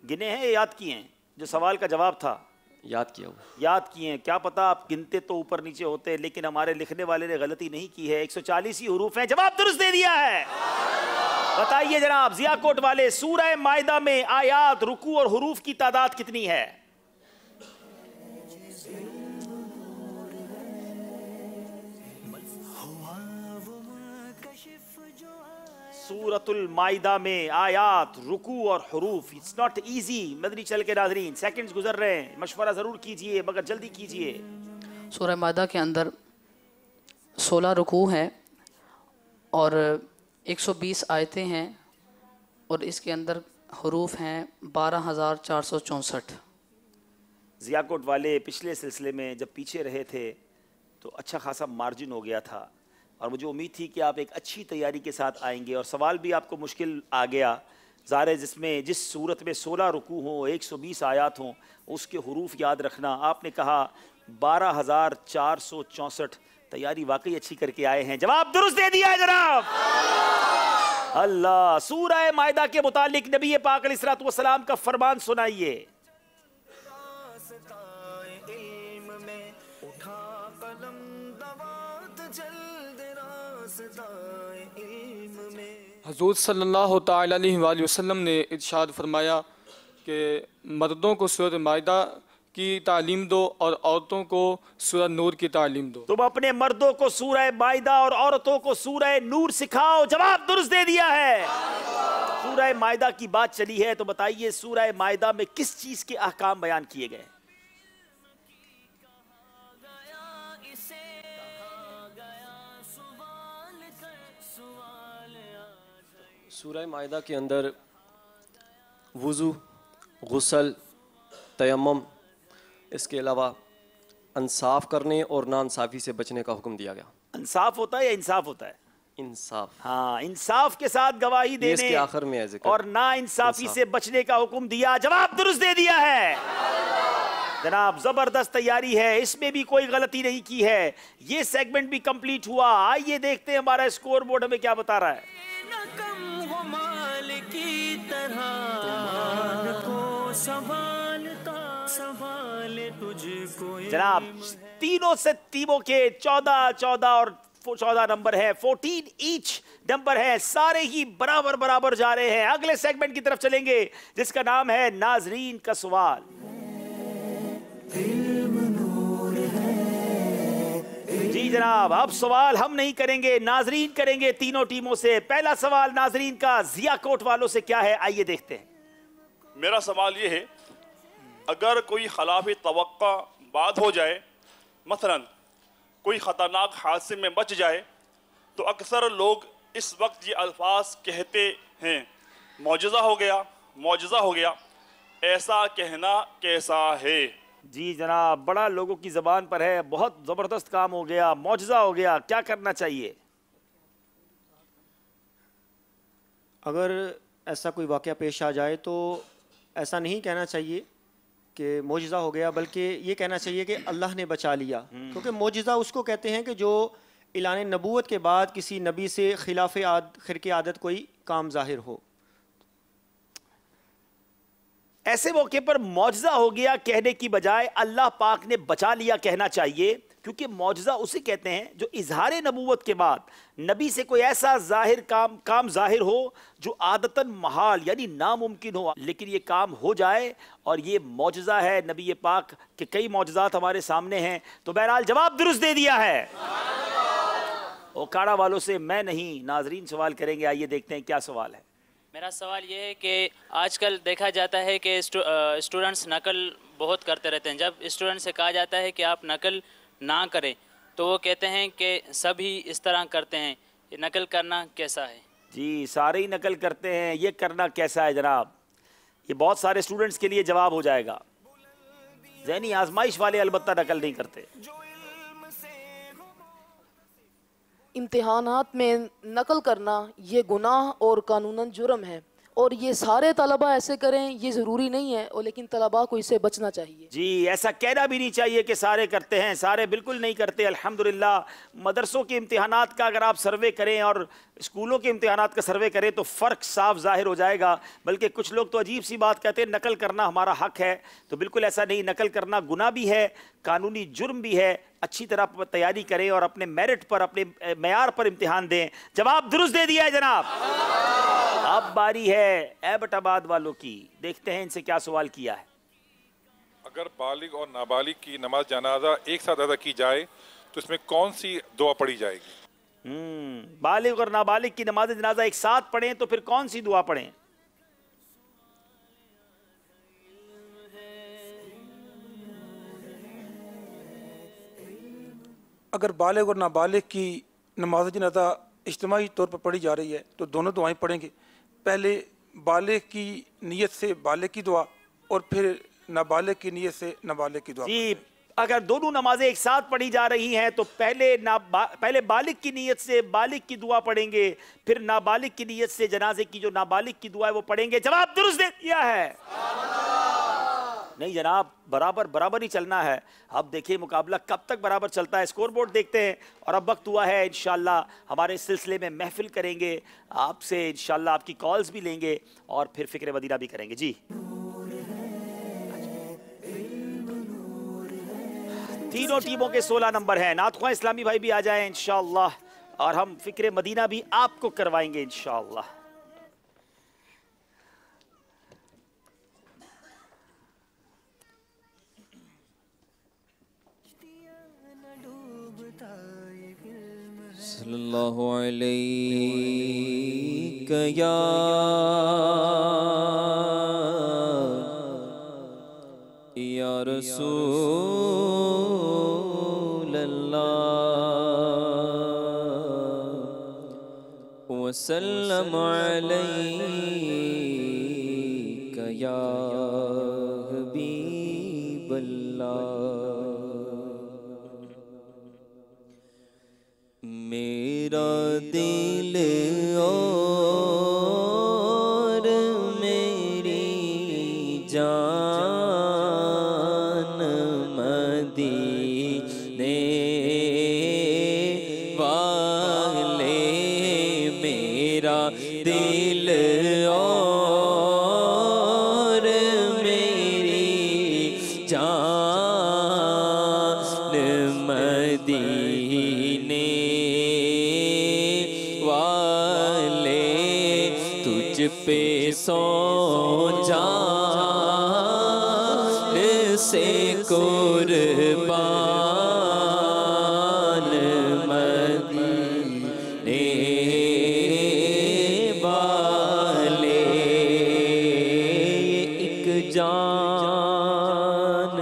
गिने हैं या याद किए हैं? जो सवाल का जवाब था याद किया हुआ। याद किए हैं, क्या पता आप गिनते तो ऊपर नीचे होते, लेकिन हमारे लिखने वाले ने गलती नहीं की है, 140 ही हुरूफ हैं, जवाब दुरुस्त दे दिया है। बताइए जनाब जियाकोट वाले, सूरह माइदा में आयात, रुकू और हुरूफ की तादाद कितनी है? सूरतुल माइदा में आयात, रुकू और हुरूफ। It's not easy Madani channel के नाज़रीन, सेकंड्स गुजर रहे हैं, मशवरा ज़रूर कीजिए मगर जल्दी कीजिए। सूरह माइदा के अंदर 16 रुकू हैं और 120 आयतें हैं और इसके अंदर हुरूफ हैं 12,464। जियाकोट वाले पिछले सिलसिले में जब पीछे रहे थे तो अच्छा खासा मार्जिन हो गया था और मुझे उम्मीद थी कि आप एक अच्छी तैयारी के साथ आएंगे और सवाल भी आपको मुश्किल आ गया। ज़ाहिर जिसमें जिस सूरत में 16 रुकू हों, 120 आयात हों, उसके हुरूफ याद रखना। आपने कहा 12,464। तैयारी वाकई अच्छी करके आए हैं, जवाब दुरुस्त दे दिया है जनाब। अल्लाह। सूरह माइदा के मुतालिक नबी पाक अलैहिस्सलातु वस्सलाम का फरमान सुनाइए। हज़ूर सल्लल्लाहु तआला अलैहि वसल्लम ने इरशाद फरमाया कि मर्दों को सूरह माइदा की तालीम दो और औरतों को सूरह नूर की तालीम दो। तुम अपने मर्दों को सूरह माइदा और औरतों को सूरह नूर सिखाओ, जवाब दुरुस्त दे दिया है। सूरह माइदा की बात चली है तो बताइए सूरह माइदा में किस चीज के अहकाम बयान किए गए? सूरह माइदा के अंदर वुज़ू, गुस्ल, तयम्मुम, इसके अलावा इंसाफ करने और नाइंसाफ़ी से बचने का हुक्म दिया गया। इंसाफ होता है या इंसाफ होता है? इंसाफ। हाँ, इंसाफ के साथ गवाही देने इसके आखिर में है ज़िक्र। और ना इंसाफी से बचने का हुक्म दिया, जवाब दुरुस्त दे दिया है जनाब। जबरदस्त तैयारी है, इसमें भी कोई गलती नहीं की है। ये सेगमेंट भी कंप्लीट हुआ। आइए देखते हैं हमारा स्कोर बोर्ड हमें क्या बता रहा है। जनाब तीनों से टीमों के 14 और 14 नंबर है, 14 ईच नंबर है, सारे ही बराबर बराबर जा रहे हैं। अगले सेगमेंट की तरफ चलेंगे जिसका नाम है नाजरीन का सवाल। जी जनाब, अब सवाल हम नहीं करेंगे, नाजरीन करेंगे तीनों टीमों से। पहला सवाल नाजरीन का जियाकोट वालों से क्या है, आइए देखते हैं। मेरा सवाल ये है, अगर कोई खिलाफी तवक्का बात हो जाए, मसलन कोई ख़तरनाक हादसे में बच जाए, तो अक्सर लोग इस वक्त ये अल्फाज कहते हैं, मौजज़ा हो गया, मौजज़ा हो गया। ऐसा कहना कैसा है? जी जनाब, बड़ा लोगों की ज़बान पर है, बहुत ज़बरदस्त काम हो गया, मौजज़ा हो गया, क्या करना चाहिए? अगर ऐसा कोई वाक़या पेश आ जाए तो ऐसा नहीं कहना चाहिए कि मौजज़ा हो गया, बल्कि ये कहना चाहिए कि अल्लाह ने बचा लिया। क्योंकि मौजज़ा उसको कहते हैं कि जो ऐलान नबूवत के बाद किसी नबी से खिरके आदत कोई काम ज़ाहिर हो। ऐसे मौके पर मौजज़ा हो गया कहने की बजाय अल्लाह पाक ने बचा लिया कहना चाहिए, क्योंकि मौजज़ा उसे कहते हैं जो इजहार नबूवत के बाद नबी से कोई ऐसा काम ज़ाहिर हो जो आदतन महाल यानी नामुमकिन हो, लेकिन ये काम हो जाए और ये मौजज़ा है। नबी पाक के कई मौजज़ात हमारे सामने हैं, तो बहरहाल जवाब दुरुस्त दे दिया है। ओकाड़ा वालों से मैं नहीं, नाजरीन सवाल करेंगे। आइए देखते हैं क्या सवाल है। मेरा सवाल ये है कि आजकल देखा जाता है कि स्टूडेंट्स नकल बहुत करते रहते हैं। जब स्टूडेंट से कहा जाता है कि आप नकल ना करें तो वो कहते हैं कि सभी इस तरह करते हैं। ये नकल करना कैसा है? जी सारे ही नकल करते हैं, ये करना कैसा है जनाब? ये बहुत सारे स्टूडेंट्स के लिए जवाब हो जाएगा। ज़हनी आजमाइश वाले अलबत्ता नकल नहीं करते। इम्तिहानात में नकल करना ये गुनाह और कानूनन जुर्म है, और ये सारे तलबा ऐसे करें ये ज़रूरी नहीं है, और लेकिन तलबा को इससे बचना चाहिए। जी, ऐसा कहना भी नहीं चाहिए कि सारे करते हैं, सारे बिल्कुल नहीं करते। अल्हम्दुलिल्लाह मदरसों के इम्तिहानात का अगर आप सर्वे करें और स्कूलों के इम्तिहानात का सर्वे करें तो फ़र्क साफ ज़ाहिर हो जाएगा। बल्कि कुछ लोग तो अजीब सी बात कहते हैं नकल करना हमारा हक है, तो बिल्कुल ऐसा नहीं। नकल करना गुनाह भी है, कानूनी जुर्म भी है। अच्छी तरह तैयारी करें और अपने मेरिट पर, अपने मेयार पर इम्तिहान दें। जवाब दुरुस्त दे दिया है जनाब। अब बारी है एबटाबाद वालों की, देखते हैं इनसे क्या सवाल किया है। अगर बालिग और नाबालिग की नमाज जनाजा एक साथ अदा की जाए तो इसमें कौन सी दुआ पढ़ी जाएगी? बालिग और नाबालिग की नमाज जनाजा एक साथ पढ़ें तो फिर कौन सी दुआ पढ़ें? अगर बालिग और नाबालिग की नमाज जनाजा इज्तिमाई तौर पर पढ़ी जा रही है तो दोनों दुआएं पढ़ेंगे। पहले बालिग की नीयत से बालिग की दुआ और फिर नाबालिग की नीयत से नाबालिग की दुआ। जी, अगर दोनों नमाजें एक साथ पढ़ी जा रही हैं तो पहले बालिग की नीयत से बालिग की दुआ पढ़ेंगे, फिर नाबालिग की नीयत से जनाजे की जो नाबालिग की दुआ है वो पढ़ेंगे। जवाब दुरुस्त दे दिया है। नहीं जनाब, बराबर बराबर ही चलना है। अब देखिए मुकाबला कब तक बराबर चलता है, स्कोर बोर्ड देखते हैं। और अब वक्त हुआ है इंशाल्लाह हमारे इस सिलसिले में महफिल करेंगे आपसे, इंशाल्लाह आपकी कॉल्स भी लेंगे और फिर फिक्र मदीना भी करेंगे। जी, तीनों टीमों के 16 नंबर हैं। नातख्वा इस्लामी भाई भी आ जाएं इंशाअल्लाह, और हम फिक्र मदीना भी आपको करवाएंगे इंशाअल्लाह। सल्लल्लाहु अलैहि या रसूल अल्लाह वसल्लम अलैका या हबीब अल्लाह। मेरा दिल और मेरी जान मदीने वाले, मेरा दिल और मेरी जान मदीने वाले, तुझ पे सो जान से कुर्बान मदीने वाले। एक जान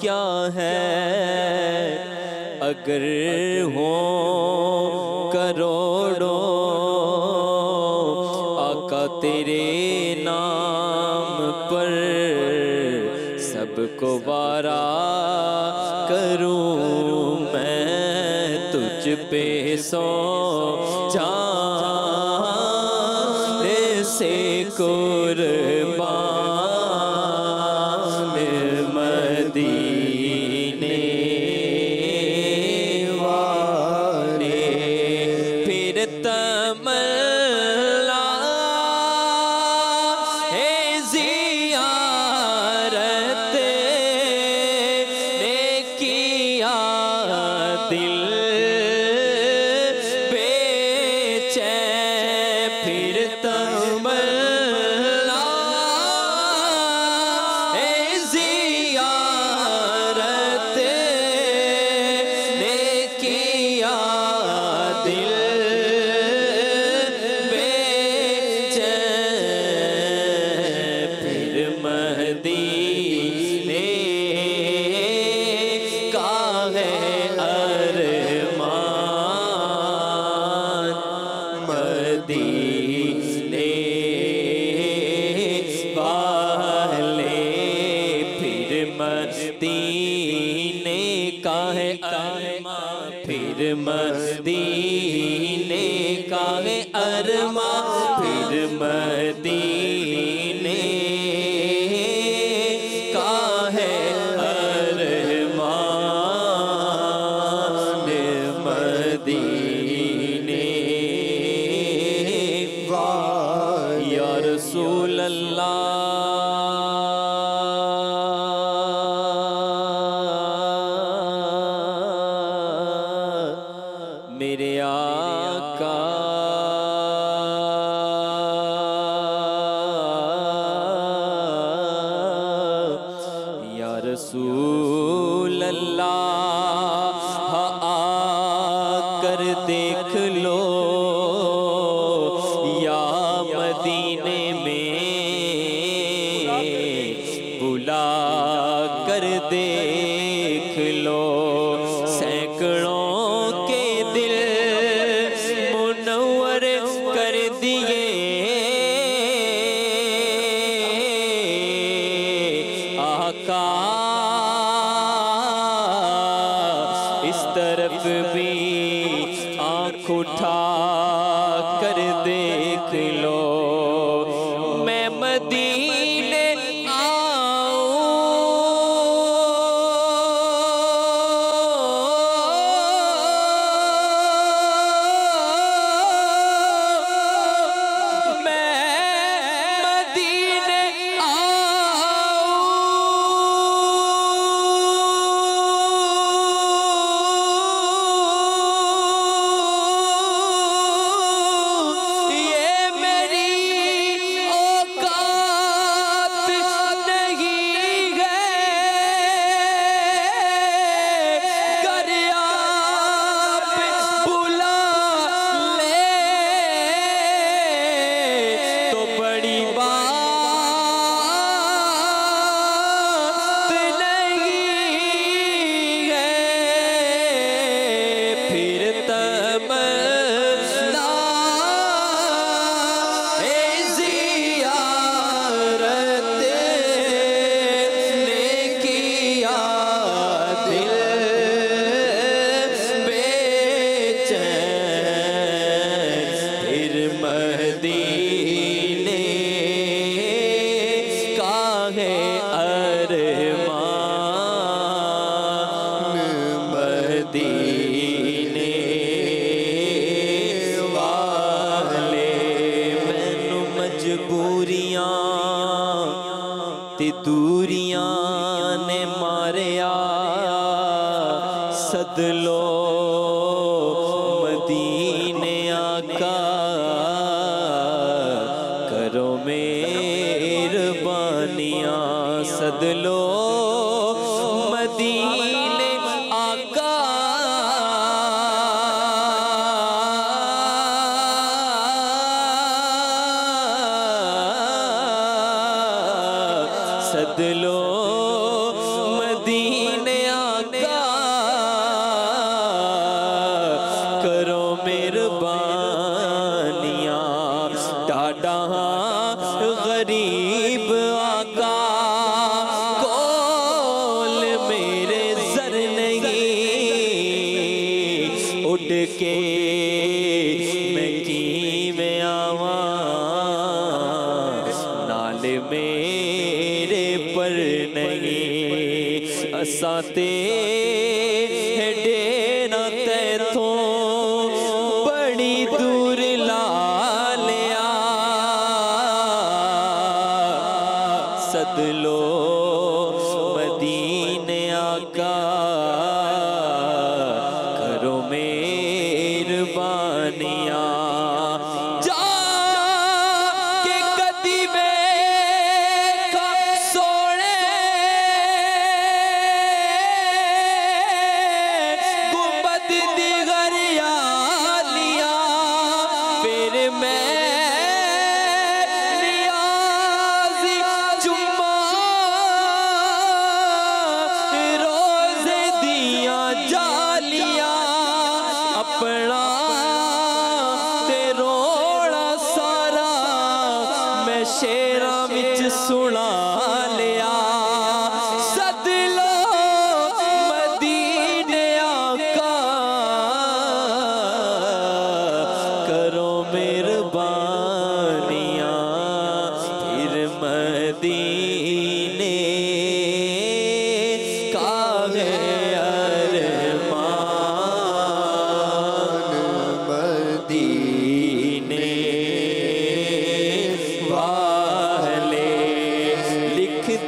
क्या है अगर हो करोड़ों, आका तेरे नाम पर सबको वारा करूं मैं, तुझ पे सो जान से कुर्बान मदीने वाले। फिर तमन्ना है ज़ियारत ने किया दिल बेचैन, फिर तमन्ना है ज़ियारत ने किया दिल बेचैन, फिर मदीने का है अरमान, मदीने वाले, फिर मदीने का है अरमान, फिर मदीने मदीने का है अरमान मदीने या रसूल अल्लाह मेरे आका या रसूल अल्लाह आकर देख लो या मदीने में बुला कर देख लो सैकड़ों के दिल मुनव्वर कर दिए आका इस तरफ भी आँख उठा कर देख लो मैं मदीने दूरियां ने मारिया सद लो मदीने आका करो मेहरबानियां सद लो मदीने आका सद लो मदीने आका करो मेहरबानियां टाडा गरीब आका कोल मेरे सर नहीं उठ के मैं की में आवा नाल मेरे पर नहीं असाते डेरा तैथों बड़ी दूर ला लिया सद लो मदीने आका करो मेहरबानियां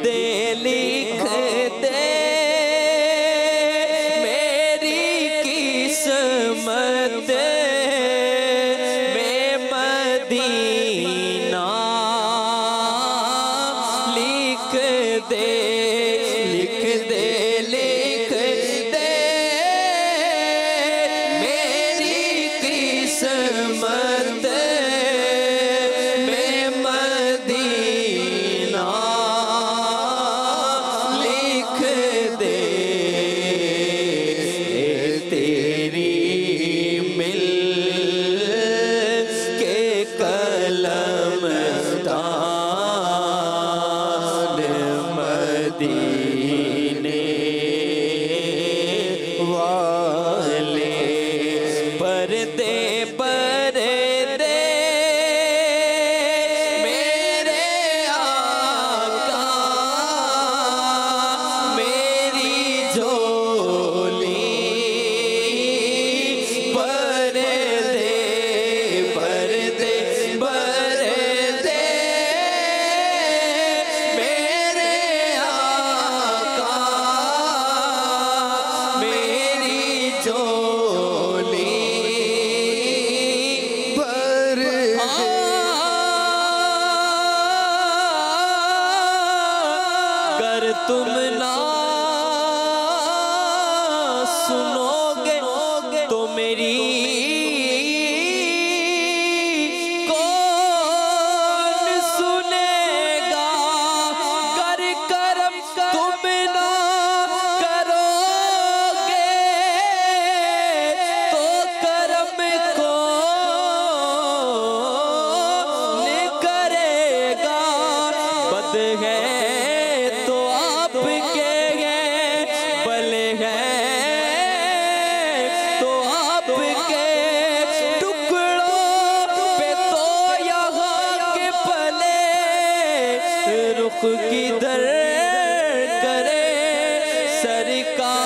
दे मेरी किस्मत में मदीना लिख दे मेरी किस्मत में मदीना लिख दे तेरी मिल के कलम दान मदीने वाले पर्दे मेरे आका मेरी झोली पर्दे मेरे आका मेरी झोली अगर तुम ना सुनोगे तो मेरी कौन सुनेगा। कर करम तुम ना करोगे तो करम कौन करेगा। बद है तो आपके हैं, बल है तो आपके टुकड़ों पे तो यहाँ के पले रुख किधर करे सरकार।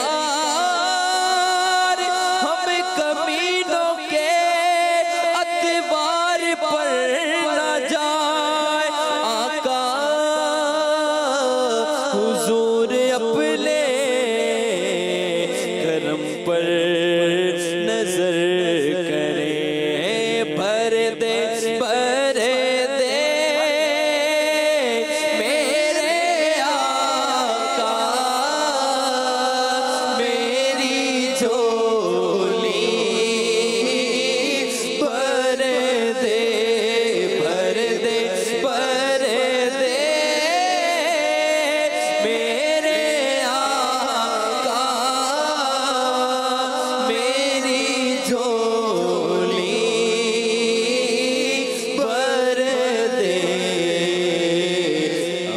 हम कमीनों के अतबार पर न जाए आका हुजूर अपने करम पर नजर करें। भर दे मेरे आका मेरी झोली भर दे मेरे आका मेरी झोली भर दे।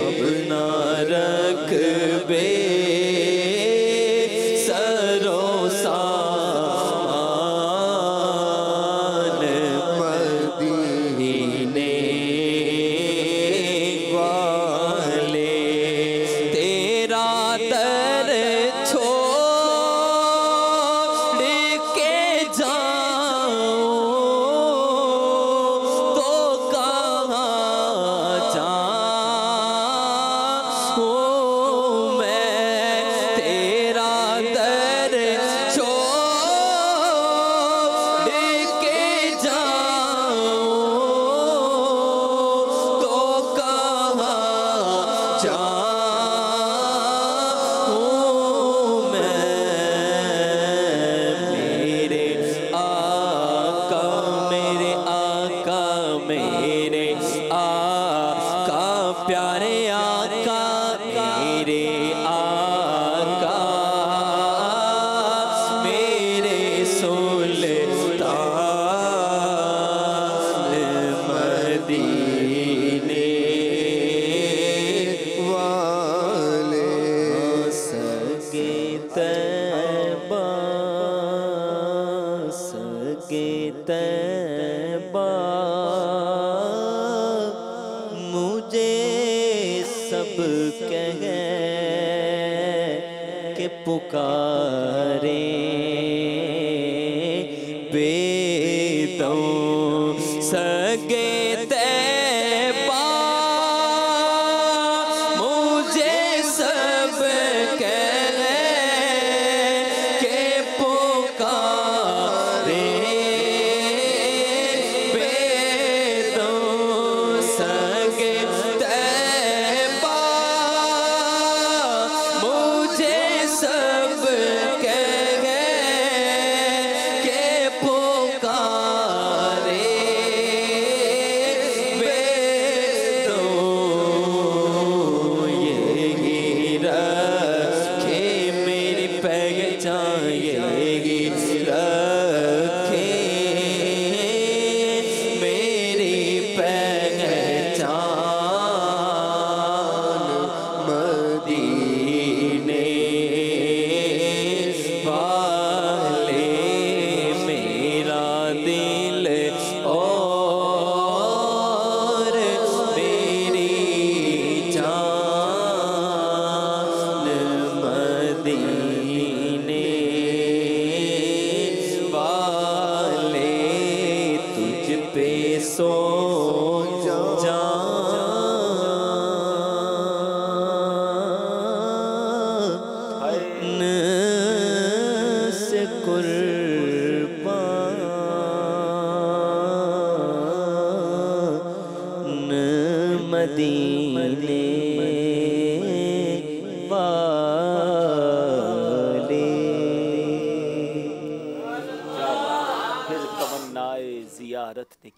अब ना रख बे सरो सामान मदीने वाले तेरा दर छोड़ के जाऊं तो कहाँ जाऊं मैं। तेरा दर छोड़ के जाऊं तो कहाँ जाऊं मैं। मेरे आका मेरे आका प्यारे आका मेरे आका मेरे सुल्तान मदीने वाले सगे तैबा मुझे सब कह के पुकारे बेदों सगे तैबा मुझे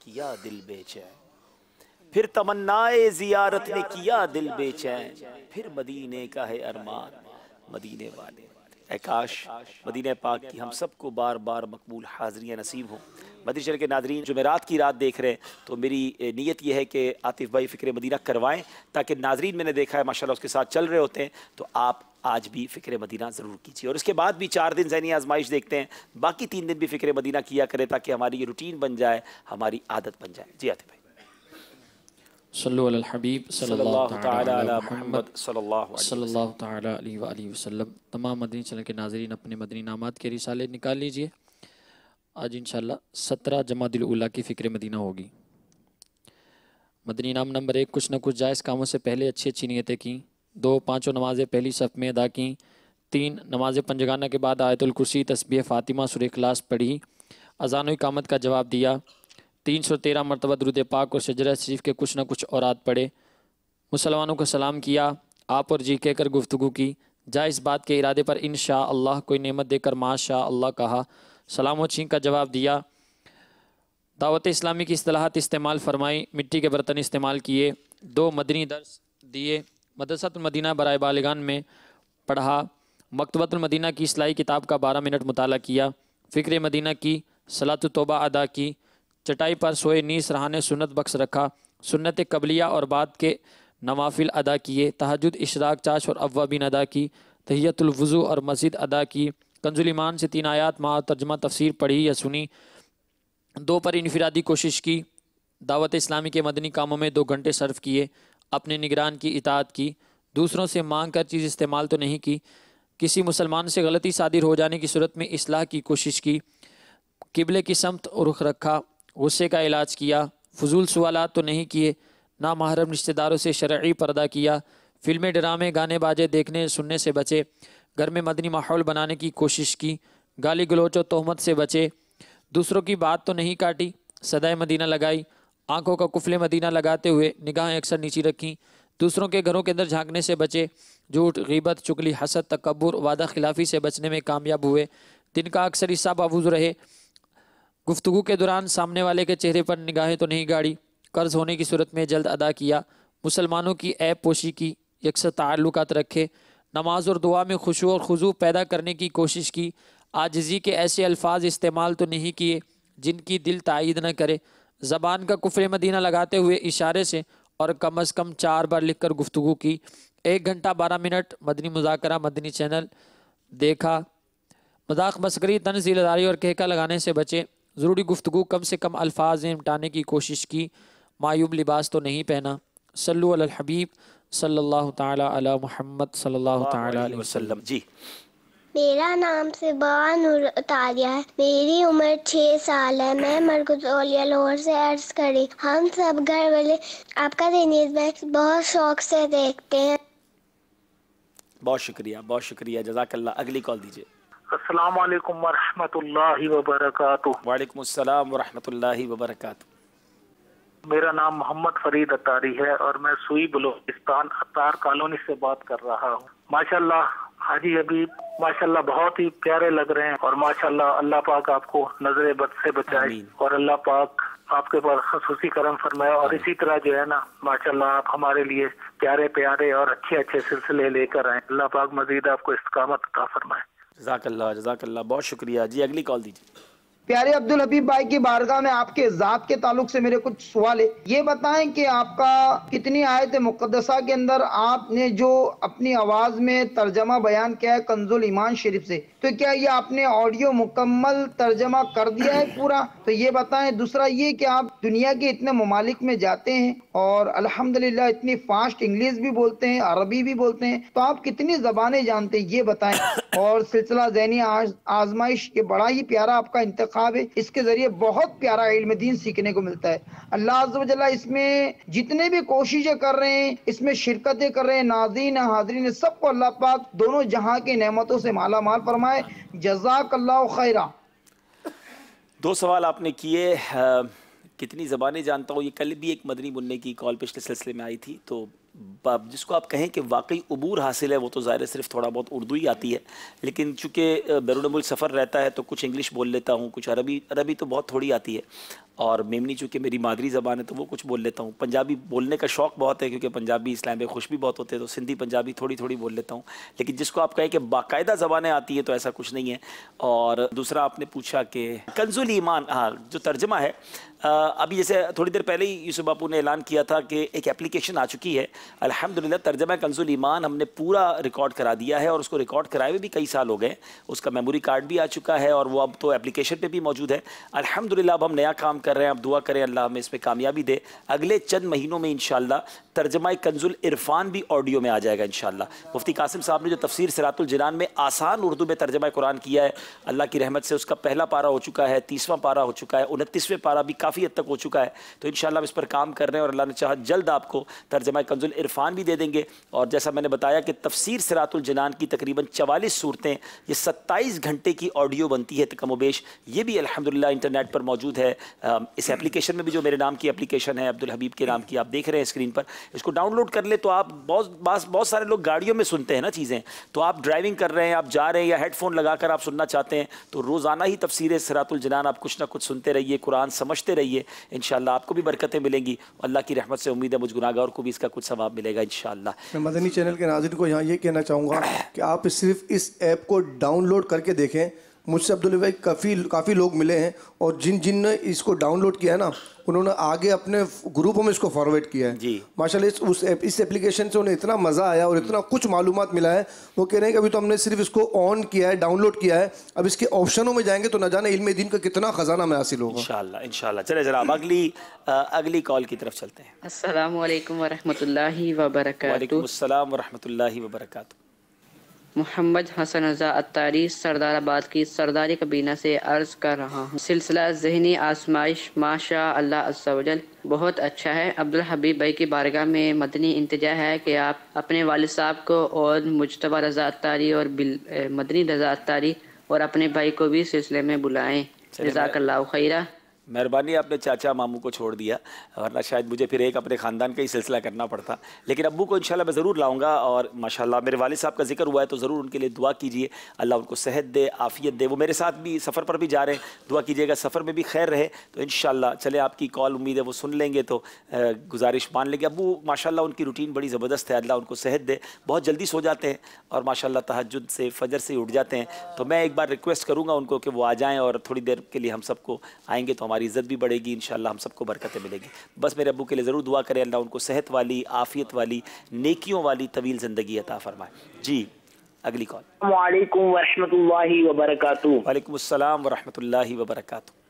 किया दिल बेचैन, फिर तमन्नाए ज़ियारत ने किया दिल बेचैन, फिर मदीने का है अरमान मदीने वाले। ऐ काश मदीने पाक की हम सबको बार बार मकबूल हाज़रियाँ नसीब हों। मदीने चैनल के नाज़रीन, जुमेरात की रात देख रहे हैं तो मेरी नीयत यह है कि आतिफ़ भाई फ़िक्र मदीना करवाएं, ताकि नाज़रीन मैंने देखा है माशाल्लाह उसके साथ चल रहे होते हैं, तो आप आज भी फ़िक्र मदीना ज़रूर कीजिए। और उसके बाद भी 4 दिन ज़हनी आजमाइश देखते हैं, बाकी 3 दिन भी फ़िक्र मदीना किया करें, ताकि हमारी ये रूटीन बन जाए, हमारी आदत बन जाए। जी आतिफ़ भाई। सल्लल्लाहु अलल हबीब सल्लल्लाहु तआला अला मुहम्मद सल्लल्लाहु तआला अलैहि व आलिहि वसल्लम। तमाम मदनी चैनल के नाज़रीन अपने मदनी नामात के रिसाले निकाल लीजिए। आज इंशाल्लाह 17 जमादिल उला की फ़िक्र मदीना होगी। मदनी नाम नंबर 1, कुछ न कुछ जायज़ कामों से पहले अच्छी अच्छी नीयतें की। 2, 5 नमाज़ें पहली सफ़ में अदा की। 3, नमाज़ पंजगाना के बाद आयतुल कुर्सी, तस्बीह फ़ातिमा, सूरह इखलास पढ़ी। अज़ान व इकामत का जवाब दिया। 313 मरतबा दुरूद पाक और शजरा शरीफ के कुछ न कुछ औरात पढ़े। मुसलमानों को सलाम किया, आप और जी कहकर गुफ्तगू की। जायज़ बात के इरादे पर इंशाअल्लाह कोई नेमत देकर माशाअल्लाह कहा। सलाम व छींक का जवाब दिया। दावत इस्लामी की इस्तिलाहात इस्तेमाल फरमाई। मिट्टी के बर्तन इस्तेमाल किए। 2 मदनी दर्स दिए। मदरसतुल मदीना बराए बालिगान में पढ़ा। मकतबतुल मदीना की इस्लाही किताब का 12 मिनट मुताला किया। फ़िक्र मदीना की, सलातु तौबा अदा की। चटाई पर सोए नीस रहाने सुन्नत बख्श रखा। सुन्नत कबलिया और बाद के नवाफिल अदा किए। तहज्जुद, इशराक, चाश और अव्वाबीन अदा की। तहियतुल वुज़ू और मस्जिद अदा की। कंजुल ईमान से 3 आयात मा तर्जमा तफसीर पढ़ी या सुनी। 2 पर इनफिरादी कोशिश की। दावत इस्लामी के मदनी कामों में 2 घंटे सर्फ किए। अपने निगरान की इताअत की। दूसरों से मांग कर चीज़ इस्तेमाल तो नहीं की। किसी मुसलमान से गलती सादिर हो जाने की सूरत में इस्लाह की कोशिश की। किबले की समत रुख रखा। गुस्से का इलाज किया। फजूल सवालात तो नहीं किए। ना महरम रिश्तेदारों से शरई पर्दा किया। फिल्में, ड्रामे, गाने बाजे देखने सुनने से बचे। घर में मदनी माहौल बनाने की कोशिश की। गाली गलोच और तोहमत से बचे। दूसरों की बात तो नहीं काटी। सदाए मदीना लगाई। आंखों का कुफले मदीना लगाते हुए निगाहें अक्सर नीची रखीं। दूसरों के घरों के अंदर झांकने से बचे। झूठ, गीबत, चुगली, हसद, तकब्बुर, वादा खिलाफी से बचने में कामयाब हुए। दिन का अक्सर हिस्सा बावजूद रहे। गुफ्तगू के दौरान सामने वाले के चेहरे पर निगाहें तो नहीं गाड़ी। कर्ज होने की सूरत में जल्द अदा किया। मुसलमानों की ऐब पोशी की। यकसर ताल्लुकात रखे। नमाज और दुआ में खुशू और खुजू पैदा करने की कोशिश की। आजिज़ी के ऐसे अल्फाज इस्तेमाल तो नहीं किए जिनकी दिल तायीद न करे। ज़बान का कुफ्र मदीना लगाते हुए इशारे से और कम अज़ कम 4 बार लिख कर गुफ्तगू की। 1 घंटा 12 मिनट मदनी मुज़ाकरा मदनी चैनल देखा। मजाक, मस्करी, तंज़ीलदारी और कहका लगाने से बचे। ज़रूरी गुफ्तगू कम से कम अल्फाज में निपटाने की कोशिश की। मायूब लिबास तो नहीं पहना। सल्लु अलल हबीब सल्लल्लाहु तआला अला मुहम्मद सल्लल्लाहु तआला अलैहि वसल्लम। जी, मेरा नाम सिबा नूर तारिया है। मेरी उम्र 6 साल है। मैं मरकज़ औलिया लाहौर से अर्ज करी। हम सब घर वाले आपका दीनी बैग बहुत शौक से देखते हैं। बहुत शुक्रिया, बहुत शुक्रिया, जज़ाकल्लाह। अगली कॉल दीजिए। अस्सलाम वालेकुम व रहमतुल्लाहि व बरकातुहू। वालेकुम अस्सलाम व रहमतुल्लाहि व बरकातुहू। मेरा नाम मोहम्मद फरीद अतारी है और मैं सुई बलूचिस्तान अतार कॉलोनी से बात कर रहा हूँ। माशाल्लाह हाजी हबीब माशाल्लाह बहुत ही प्यारे लग रहे हैं और माशाल्लाह अल्लाह पाक आपको नजरे बद से बचाए और अल्लाह पाक आपके पर खसूसी करम फरमाए। और इसी तरह जो है ना माशाल्लाह आप हमारे लिए प्यारे प्यारे और अच्छे अच्छे सिलसिले लेकर आए। अल्लाह पाक मजीद आपको इस्तिकामत अता फरमाए। जज़ाकल्लाह, जज़ाकल्लाह, बहुत शुक्रिया। जी, अगली कॉल दीजिए। प्यारे अब्दुल हबीब भाई की बारगाह में आपके ज़ात के ताल्लुक से मेरे कुछ सवाल है। ये बताएं कि आपका कितनी आयत मुक़द्दसा के अंदर आपने जो अपनी आवाज़ में तर्जमा बयान किया है कंजुल ईमान शरीफ से, तो क्या ये आपने ऑडियो मुकम्मल तर्जमा कर दिया है पूरा? तो ये बताएं। दूसरा ये कि आप दुनिया के इतने ममालिक में जाते हैं और अल्हम्दुलिल्लाह इतनी फास्ट इंग्लिश भी बोलते हैं, अरबी भी बोलते हैं, तो आप कितनी ज़बानें जानते हैं ये बताएं। और सिलसिला ज़हनी आजमाइश ये बड़ा ही प्यारा आपका इंतखाब है। इसके जरिए बहुत प्यारा इल्म दीन सीखने को मिलता है। अल्लाह अज़्ज़ व जल्ला इसमें जितने भी कोशिशें कर रहे हैं, इसमें शिरकतें कर रहे हैं, नाज़रीन हाज़रीन सबको अल्लाह पाक दोनों जहां की नेमतों से माला माल फरमाए। जज़ाकल्लाहु खैरा। 2 सवाल आपने किए। कितनी ज़बानें जानता हूँ, ये कल भी एक मदनी मुन्ने की कॉल पिछले सिलसिले में आई थी। तो जिसको आप कहें कि वाकई अबूर हासिल है, वो तो ज़ाहिर सिर्फ थोड़ा बहुत उर्दू ही आती है, लेकिन चूँकि बैरून मुल्क सफ़र रहता है तो कुछ इंग्लिश बोल लेता हूँ, कुछ अरबी तो बहुत थोड़ी आती है। और मेमनी चूँकि मेरी मादरी ज़बान है तो वो कुछ बोल लेता हूँ। पंजाबी बोलने का शौक़ बहुत है क्योंकि पंजाबी इस्लाम में खुश भी बहुत होते हैं, तो सिंधी पंजाबी थोड़ी थोड़ी बोल लेता हूँ। लेकिन जिसको आप कहें कि बाकायदा ज़बानें आती हैं तो ऐसा कुछ नहीं है। और दूसरा आपने पूछा कि कंजुल ईमान, हाँ, जो तर्जमा है अभी जैसे थोड़ी देर पहले ही यूसुफ बापू ने ऐलान किया था कि एक एप्लीकेशन आ चुकी है अल्हम्दुलिल्लाह, तर्जमा कंजुल ईमान हमने पूरा रिकॉर्ड करा दिया है और उसको रिकॉर्ड कराए हुए भी कई साल हो गए। उसका मेमोरी कार्ड भी आ चुका है और वो अब तो एप्लीकेशन पे भी मौजूद है अल्हम्दुलिल्लाह। अब हम नया काम कर रहे हैं, अब दुआ करें अल्लाह हमें इस पर कामयाबी दे। अगले चंद महीनों में इंशाअल्लाह तर्जमा कंजुल इरफान भी ऑडियो में आ जाएगा इंशाअल्लाह। मुफ्ती कासिम साहब ने जो तफसीर सिरातुल जिनान में आसान उर्दू में तर्जमा कुरान किया है, अल्लाह की रहमत से उसका पहला पारा हो चुका है, 30वां पारा हो चुका है, 29वें पारा भी काफ़ी हद तक हो चुका है। तो इंशाअल्लाह हम इस पर काम कर रहे हैं और अल्लाह ने चाहा जल्द आपको तर्जमा कंजुल इरफान भी दे देंगे। और जैसा मैंने बताया कि तफसीर सिरातुल जिनान की तकरीबन 44 सूरतें, ये 27 घंटे की ऑडियो बनती है तकमोबेश, ये भी अल्हम्दुलिल्लाह इंटरनेट पर मौजूद है। इस एप्लीकेशन में भी जो मेरे नाम की एप्लीकेशन है, अब्दुल हबीब के नाम की, आप देख रहे हैं स्क्रीन पर, इसको डाउनलोड कर ले तो आप बहुत सारे लोग गाड़ियों में सुनते हैं ना चीज़ें, तो आप ड्राइविंग कर रहे हैं, आप जा रहे हैं या हेडफोन लगाकर आप सुनना चाहते हैं तो रोज़ाना ही तफसीर सिरातुल जिनान आप कुछ ना कुछ सुनते रहिए, कुरान समझते रहिए, इंशाअल्लाह आपको भी बरकतें मिलेंगी। अल्लाह की रहमत से उम्मीद है मुझ गुनाहगार को भी इसका कुछ सवाब मिलेगा इंशाअल्लाह। मैं मदनी चैनल के नाज़रीन को यहाँ ये कहना चाहूँगा कि आप सिर्फ इस ऐप को डाउनलोड करके देखें। मुझसे अब्दुल भाई काफ़ी लोग मिले हैं और जिन ने इसको डाउनलोड किया है ना, उन्होंने आगे अपने ग्रुपों में इसको फॉरवर्ड किया है जी माशाल्लाह। इस एप्लीकेशन से उन्हें इतना मज़ा आया और इतना कुछ मालूमात मिला है। वो कह रहे हैं कि अभी तो हमने सिर्फ इसको ऑन किया है, डाउनलोड किया है, अब इसके ऑप्शनों में जाएंगे तो न जाने इल्म दीन का कितना ख़जाना में हासिल होगा इंशाअल्लाह। इंशाअल्लाह चले जरा अगली कॉल की तरफ चलते हैं। अस्सलामु अलैकुम वरहमतुल्लाहि वबरकातुहू। वालेकुम अस्सलाम वरहमतुल्लाहि वबरकातुहू। मोहम्मद हसन रज़ा अत्तारी सरदाराबाद की सरदारी कबीना से अर्ज़ कर रहा हूँ। सिलसिला ज़हनी आजमाइश माशा अल्लाह अज़्ज़ा वजल बहुत अच्छा है। अब्दुल हबीब भाई की बारगाह में मदनी इंतजा है कि आप अपने वालिद साहब को और मुज्तबा रज़ा अत्तारी और मदनी रज़ा अत्तारी और अपने भाई को भी सिलसिले में बुलाएँ। जज़ाकल्लाहु खैरा। मेहरबानी, आपने चाचा मामू को छोड़ दिया, वरना शायद मुझे फिर एक अपने ख़ानदान का ही सिलसिला करना पड़ता। लेकिन अब्बू को इंशाल्लाह मैं ज़रूर लाऊंगा और माशाल्लाह मेरे वालिद साहब का जिक्र हुआ है तो ज़रूर उनके लिए दुआ कीजिए, अल्लाह उनको सेहत दे, आफ़ियत दे। वो मेरे साथ भी सफ़र पर भी जा रहे हैं, दुआ कीजिएगा सफ़र में भी खैर रहे। तो इंशाल्लाह चले आपकी कॉल उम्मीद है वो सुन लेंगे तो गुजारिश मान लेंगे। अब्बू माशाल्लाह उनकी रूटीन बड़ी ज़बरदस्त है, अल्लाह उनको सेहत दे, बहुत जल्दी सो जाते हैं और माशाल्लाह तहज्जुद से फ़जर से उठ जाते हैं। तो मैं एक बार रिक्वेस्ट करूँगा उनको कि वो आ जाएँ और थोड़ी देर के लिए हम सबको आएँगे तो हमारी इज़्ज़त भी बढ़ेगी, इंशाअल्लाह हम सबको बरकतें मिलेगी। बस मेरे अब्बू के लिए ज़रूर दुआ करें, अल्लाह उनको सेहत वाली, आफ़ियत वाली, नेकियों वाली तवील ज़िंदगी अता फरमाए। जी अगली कॉल। वालेकुम वरहमतुल्लाहि वबरकातुहू। वालेकुम अस्सलाम वरहमतुल्लाहि वबरकातुहू।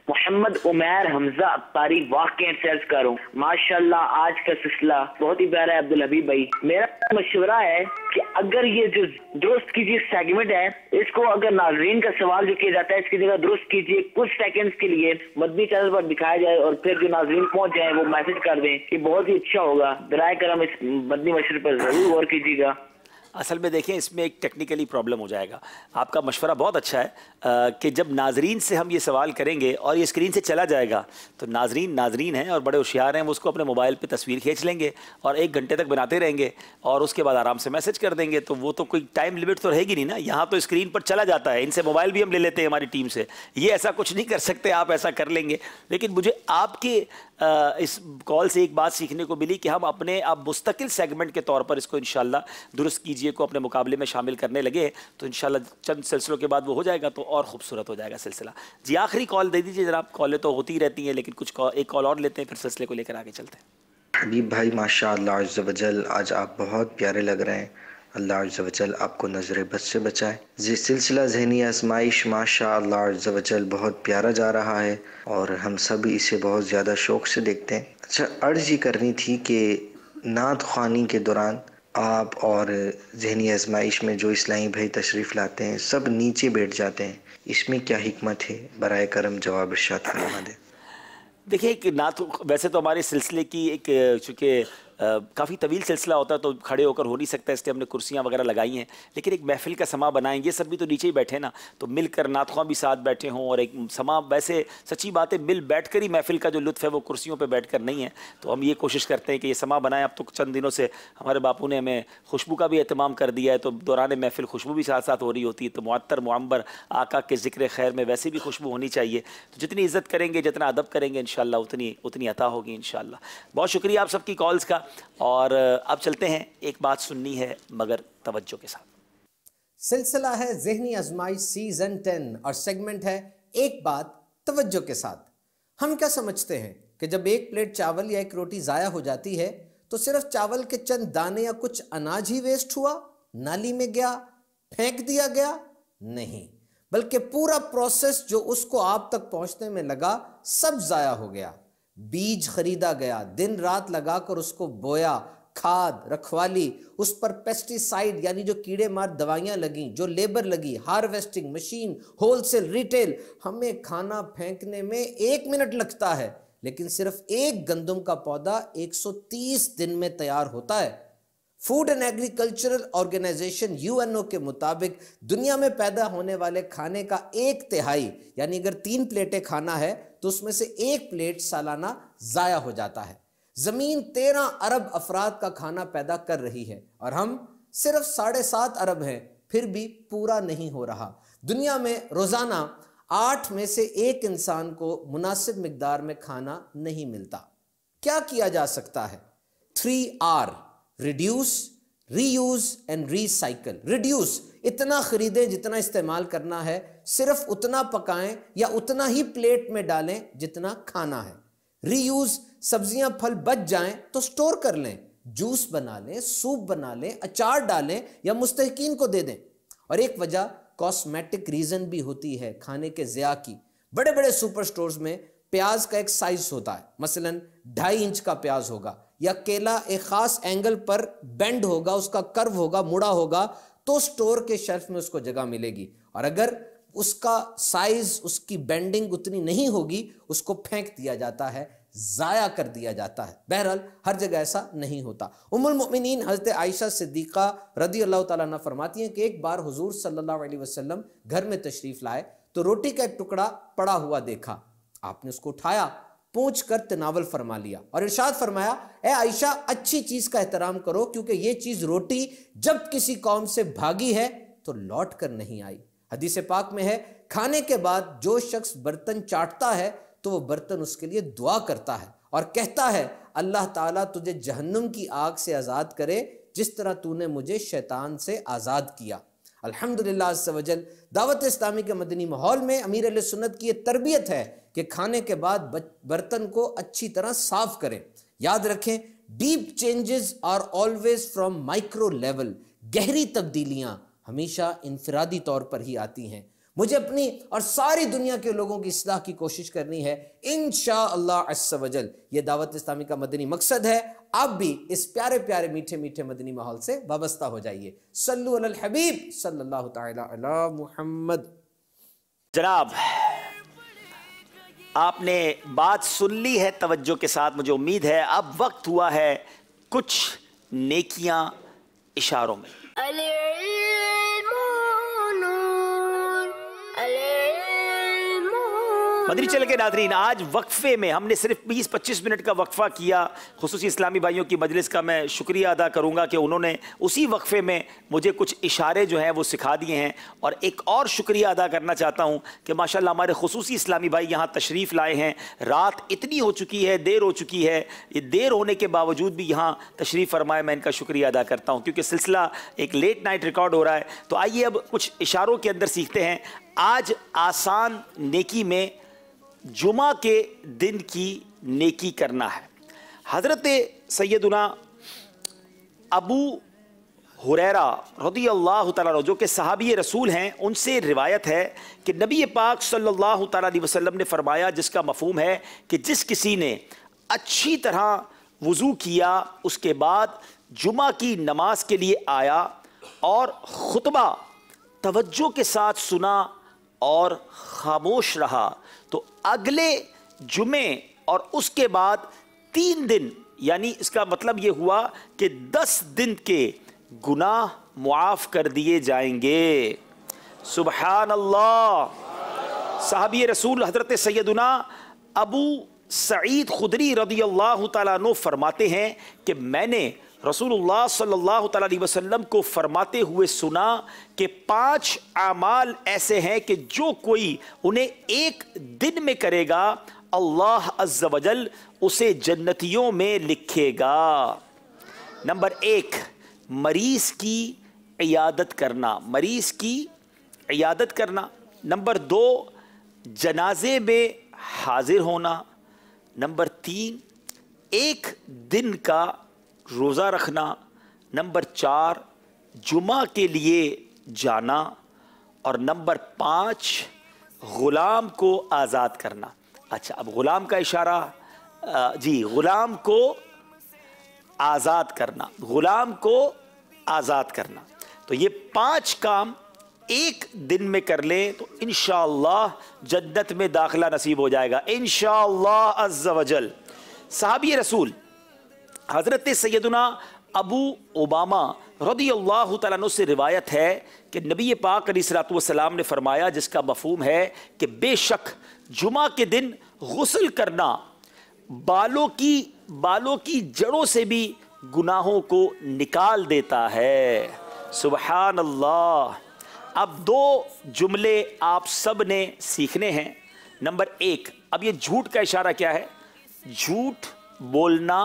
मोहम्मद उमैर हमजा अत्तारी वाक़ई सर्च करो, माशाल्लाह आज का सिलसिला बहुत ही प्यारा है। अब्दुल हबीब भाई, मेरा मशवरा है कि अगर ये जो दुरुस्त कीजिए सेगमेंट है, इसको अगर नाज़रीन का सवाल जो किया जाता है इसकी जगह दुरुस्त कीजिए, कुछ सेकंड्स के लिए मदनी चैनल पर दिखाया जाए और फिर जो नाज़रीन पहुंच जाए वो मैसेज कर दें, कि बहुत ही अच्छा होगा। बराए करम इस मदनी मशवरे पर जरूर गौर कीजिएगा। असल में देखें इसमें एक टेक्निकली प्रॉब्लम हो जाएगा। आपका मशवरा बहुत अच्छा है कि जब नाजरीन से हम ये सवाल करेंगे और ये स्क्रीन से चला जाएगा तो नाजरीन हैं और बड़े होशियार हैं, वो उसको अपने मोबाइल पे तस्वीर खींच लेंगे और 1 घंटे तक बनाते रहेंगे और उसके बाद आराम से मैसेज कर देंगे। तो वो तो कोई टाइम लिमिट तो रहेगी नहीं ना, यहाँ तो स्क्रीन पर चला जाता है। इनसे मोबाइल भी हम ले लेते हैं हमारी टीम से, ये ऐसा कुछ नहीं कर सकते, आप ऐसा कर लेंगे। लेकिन मुझे आपके इस कॉल से एक बात सीखने को मिली कि हम अपने आप मुस्तकिल सेगमेंट के तौर पर इसको इंशाल्लाह दुरुस्त कीजिए को अपने मुकाबले में शामिल करने लगे तो इंशाल्लाह चंद सिलसिलों के बाद वो हो जाएगा तो और खूबसूरत हो जाएगा सिलसिला। जी आखिरी कॉल दे दीजिए जनाब। कॉलें तो होती ही रहती हैं लेकिन एक कॉल और लेते हैं, फिर सिलसिले को लेकर आगे चलते हैं। हबीब भाई माशाअल्लाह अज़्ज़ वजल आज आप बहुत प्यारे लग रहे हैं। अल्लाह अज़्ज़ वजल आपको नज़र बद से बचाए। ये सिलसिला ज़हनी आज़माइश माशाअल्लाह अज़्ज़ वजल बहुत प्यारा जा रहा है और हम सभी इसे बहुत ज़्यादा शौक़ से देखते हैं। अच्छा, अर्ज़ ये करनी थी कि नात ख़्वानी के दौरान आप और ज़हनी आज़माइश में जो इस्लामी भाई तशरीफ़ लाते हैं सब नीचे बैठ जाते हैं, इसमें क्या हिकमत है? बराए करम जवाब इरशाद फरमा दें। देखिए कि ना तो वैसे तो हमारे सिलसिले की एक चूँकि काफ़ी तवील सिलसिला होता है तो खड़े होकर हो नहीं सकता, इसलिए हमने कुर्सियाँ वगैरह लगाई हैं, लेकिन एक महफिल का समा बनाएं। ये सब भी तो नीचे ही बैठे ना, तो मिलकर नातख़्वां भी साथ बैठे हों और एक समा, वैसे सच्ची बात है मिल बैठ कर ही महफिल का जो लुत्फ़ है वो कुर्सियों पर बैठ कर नहीं है। तो हम ये कोशिश करते हैं कि ये समा बनाएं। अब तो चंद दिनों से हमारे बापू ने हमें खुशबू का भी एहतमाम कर दिया है, तो दौरान महफिल खुशबू भी साथ साथ हो रही होती है, तो मुअत्तर मुअम्बर आका के ज़िक्र खैर में वैसे भी खुशबू होनी चाहिए। तो जितनी इज़्ज़त करेंगे, जितना अदब करेंगे, इंशाअल्लाह उतनी अता होगी इंशाअल्लाह। बहुत शुक्रिया आप सबकी कॉल्स का। और अब चलते हैं, एक बात सुननी है मगर तवज्जो के साथ। सिलसिला है ज़हनी आज़माइश सीज़न 10 और सेगमेंट है एक बात तवज्जो के साथ। हम क्या समझते हैं कि जब एक प्लेट चावल या एक रोटी ज़ाया हो जाती है तो सिर्फ चावल के चंद दाने या कुछ अनाज ही वेस्ट हुआ, नाली में गया, फेंक दिया गया? नहीं, बल्कि पूरा प्रोसेस जो उसको आप तक पहुंचने में लगा सब ज़ाया हो गया। बीज खरीदा गया, दिन रात लगाकर उसको बोया, खाद, रखवाली, उस पर पेस्टिसाइड यानी जो कीड़े मार दवाइयाँ लगी, जो लेबर लगी, हार्वेस्टिंग मशीन, होलसेल, रिटेल। हमें खाना फेंकने में 1 मिनट लगता है, लेकिन सिर्फ एक गंदम का पौधा 130 दिन में तैयार होता है। Food and agricultural organization UNO के मुताबिक दुनिया में पैदा होने वाले खाने का 1/3 यानी अगर 3 प्लेटें खाना है तो उसमें से 1 प्लेट सालाना जाया हो जाता है। जमीन 13 अरब अफराद का खाना पैदा कर रही है और हम सिर्फ 7.5 अरब हैं, फिर भी पूरा नहीं हो रहा। दुनिया में रोजाना 8 में से 1 इंसान को मुनासिब मिकदार में खाना नहीं मिलता। क्या किया जा सकता है? 3R, reduce, reuse and recycle. Reduce, इतना खरीदें जितना इस्तेमाल करना है, सिर्फ उतना पकाएं या उतना ही प्लेट में डालें जितना खाना है। रीयूज, सब्जियां फल बच जाएं तो स्टोर कर लें, जूस बना लें, सूप बना लें, अचार डालें या मुस्तहिकीन को दे दें। और एक वजह कॉस्मेटिक रीजन भी होती है खाने के ज़िया की। बड़े बड़े सुपर स्टोर्स में प्याज का एक साइज होता है, मसलन 2.5 इंच का प्याज होगा, या केला एक खास एंगल पर बेंड होगा, उसका कर्व होगा, मुड़ा होगा, तो स्टोर के शेल्फ में उसको जगह मिलेगी। और अगर उसका साइज, उसकी बेंडिंग उतनी नहीं होगी, उसको फेंक दिया जाता है, जाया कर दिया जाता है। बहरहाल हर जगह ऐसा नहीं होता। उम्मुल मोमिनीन हज़रत आयशा सिद्दीक़ा रज़ी अल्लाह तआला अन्हा फरमाती हैं कि एक बार हुजूर सल्लल्लाहु अलैहि वसल्लम घर में तशरीफ लाए तो रोटी का एक टुकड़ा पड़ा हुआ देखा। आपने उसको उठाया, पूंछ कर तनावल फरमा लिया और इरशाद फरमाया, ए आयशा, अच्छी चीज का एहतराम करो, क्योंकि ये चीज रोटी जब किसी कौम से भागी है तो लौट कर नहीं आई। हदीस पाक में है, खाने के बाद जो शख्स बर्तन चाटता है तो वो बर्तन उसके लिए दुआ करता है और कहता है, अल्लाह ताला तुझे जहन्नुम की आग से आज़ाद करे जिस तरह तूने मुझे शैतान से आज़ाद किया। अल्हम्दुलिल्लाह अज़्ज़ व जल, दावत इस्लामी के मदनी माहौल में अमीर अहले सुन्नत की ये तरबियत है कि खाने के बाद बर्तन को अच्छी तरह साफ करें। याद रखें, deep changes are always from micro level. गहरी तब्दीलियां हमेशा इनफरादी तौर पर ही आती हैं। मुझे अपनी और सारी दुनिया के लोगों की इस्लाह की कोशिश करनी है इंशाअल्लाह अज़्ज़ व जल। ये दावत इस्लामी का मदनी मकसद है। आप भी इस प्यारे प्यारे मीठे मीठे मदनी माहौल से वाबस्ता हो जाइए। सल्लु अलल हबीब सल्लल्लाहु तआला अला मुहम्मद। जनाब, आपने बात सुन ली है तवज्जो के साथ, मुझे उम्मीद है। अब वक्त हुआ है कुछ नेकियां इशारों में। मदनी चैनल के नाज़रीन, आज वक्फे में हमने सिर्फ 20-25 मिनट का वक्फा किया। खुसूसी इस्लामी भाइयों की मजलिस का मैं शुक्रिया अदा करूंगा कि उन्होंने उसी वक्फे में मुझे कुछ इशारे जो हैं वो सिखा दिए हैं। और एक और शुक्रिया अदा करना चाहता हूं कि माशाल्लाह हमारे खुसूसी इस्लामी भाई यहाँ तशरीफ़ लाए हैं। रात इतनी हो चुकी है, देर हो चुकी है, ये देर होने के बावजूद भी यहाँ तशरीफ़ फरमाए, मैं इनका शुक्रिया अदा करता हूँ, क्योंकि सिलसिला एक लेट नाइट रिकॉर्ड हो रहा है। तो आइए अब कुछ इशारों के अंदर सीखते हैं। आज आसान नेकी में जुमा के दिन की नेकी करना है। हज़रत सैयदुना अबू हुरैरा रज़ियल्लाहु तआला अन्हु, जो कि सहाबी रसूल हैं, उनसे रिवायत है कि नबी पाक सल्लल्लाहु तआला अलैहि वसल्लम ने फरमाया, जिसका मफ़हूम है कि जिस किसी ने अच्छी तरह वज़ू किया, उसके बाद जुमा की नमाज के लिए आया और खुतबा तवज्जो के साथ सुना और खामोश रहा, तो अगले जुमे और उसके बाद 3 दिन यानी इसका मतलब ये हुआ कि 10 दिन के गुनाह मुआफ कर दिए जाएंगे। सुबहान अल्लाह। साहबी रसूल हज़रत सैयदुना अबू सईद खुदरी रदियल्लाहु ताला अन्हु फरमाते हैं कि मैंने रसूलुल्लाह सल्लल्लाहु ताला अलैहि वसल्लम को फरमाते हुए सुना कि 5 आमाल ऐसे हैं कि जो कोई उन्हें एक दिन में करेगा अल्लाह अज़्ज़ा वजल उसे जन्नतियों में लिखेगा। नंबर 1, मरीज़ की इयादत करना, मरीज़ की इयादत करना। नंबर 2, जनाजे में हाजिर होना। नंबर 3, 1 दिन का रोज़ा रखना। नंबर 4, जुमा के लिए जाना। और नंबर 5, ग़ुलाम को आज़ाद करना। अच्छा, अब ग़ुलाम का इशारा, जी, ग़ुलाम को आज़ाद करना, ग़ुलाम को आज़ाद करना। तो ये 5 काम एक दिन में कर लें तो इंशाअल्लाह जन्नत में दाखिला नसीब हो जाएगा इंशाअल्लाह अज़्ज़ा वजल। साहबी रसूल हज़रत सैयदुना अबू उबामा रदियल्लाहु तआला अन्हु से रिवायत है कि नबी पाक अलैहिस्सलातु वस्सलाम ने फरमाया, जिसका मफ़हूम है कि बेशक जुमा के दिन गुस्ल करना बालों की जड़ों से भी गुनाहों को निकाल देता है। सुबहान अल्लाह। अब 2 जुमले आप सब ने सीखने हैं। नंबर 1, अब ये झूठ का इशारा क्या है? झूठ बोलना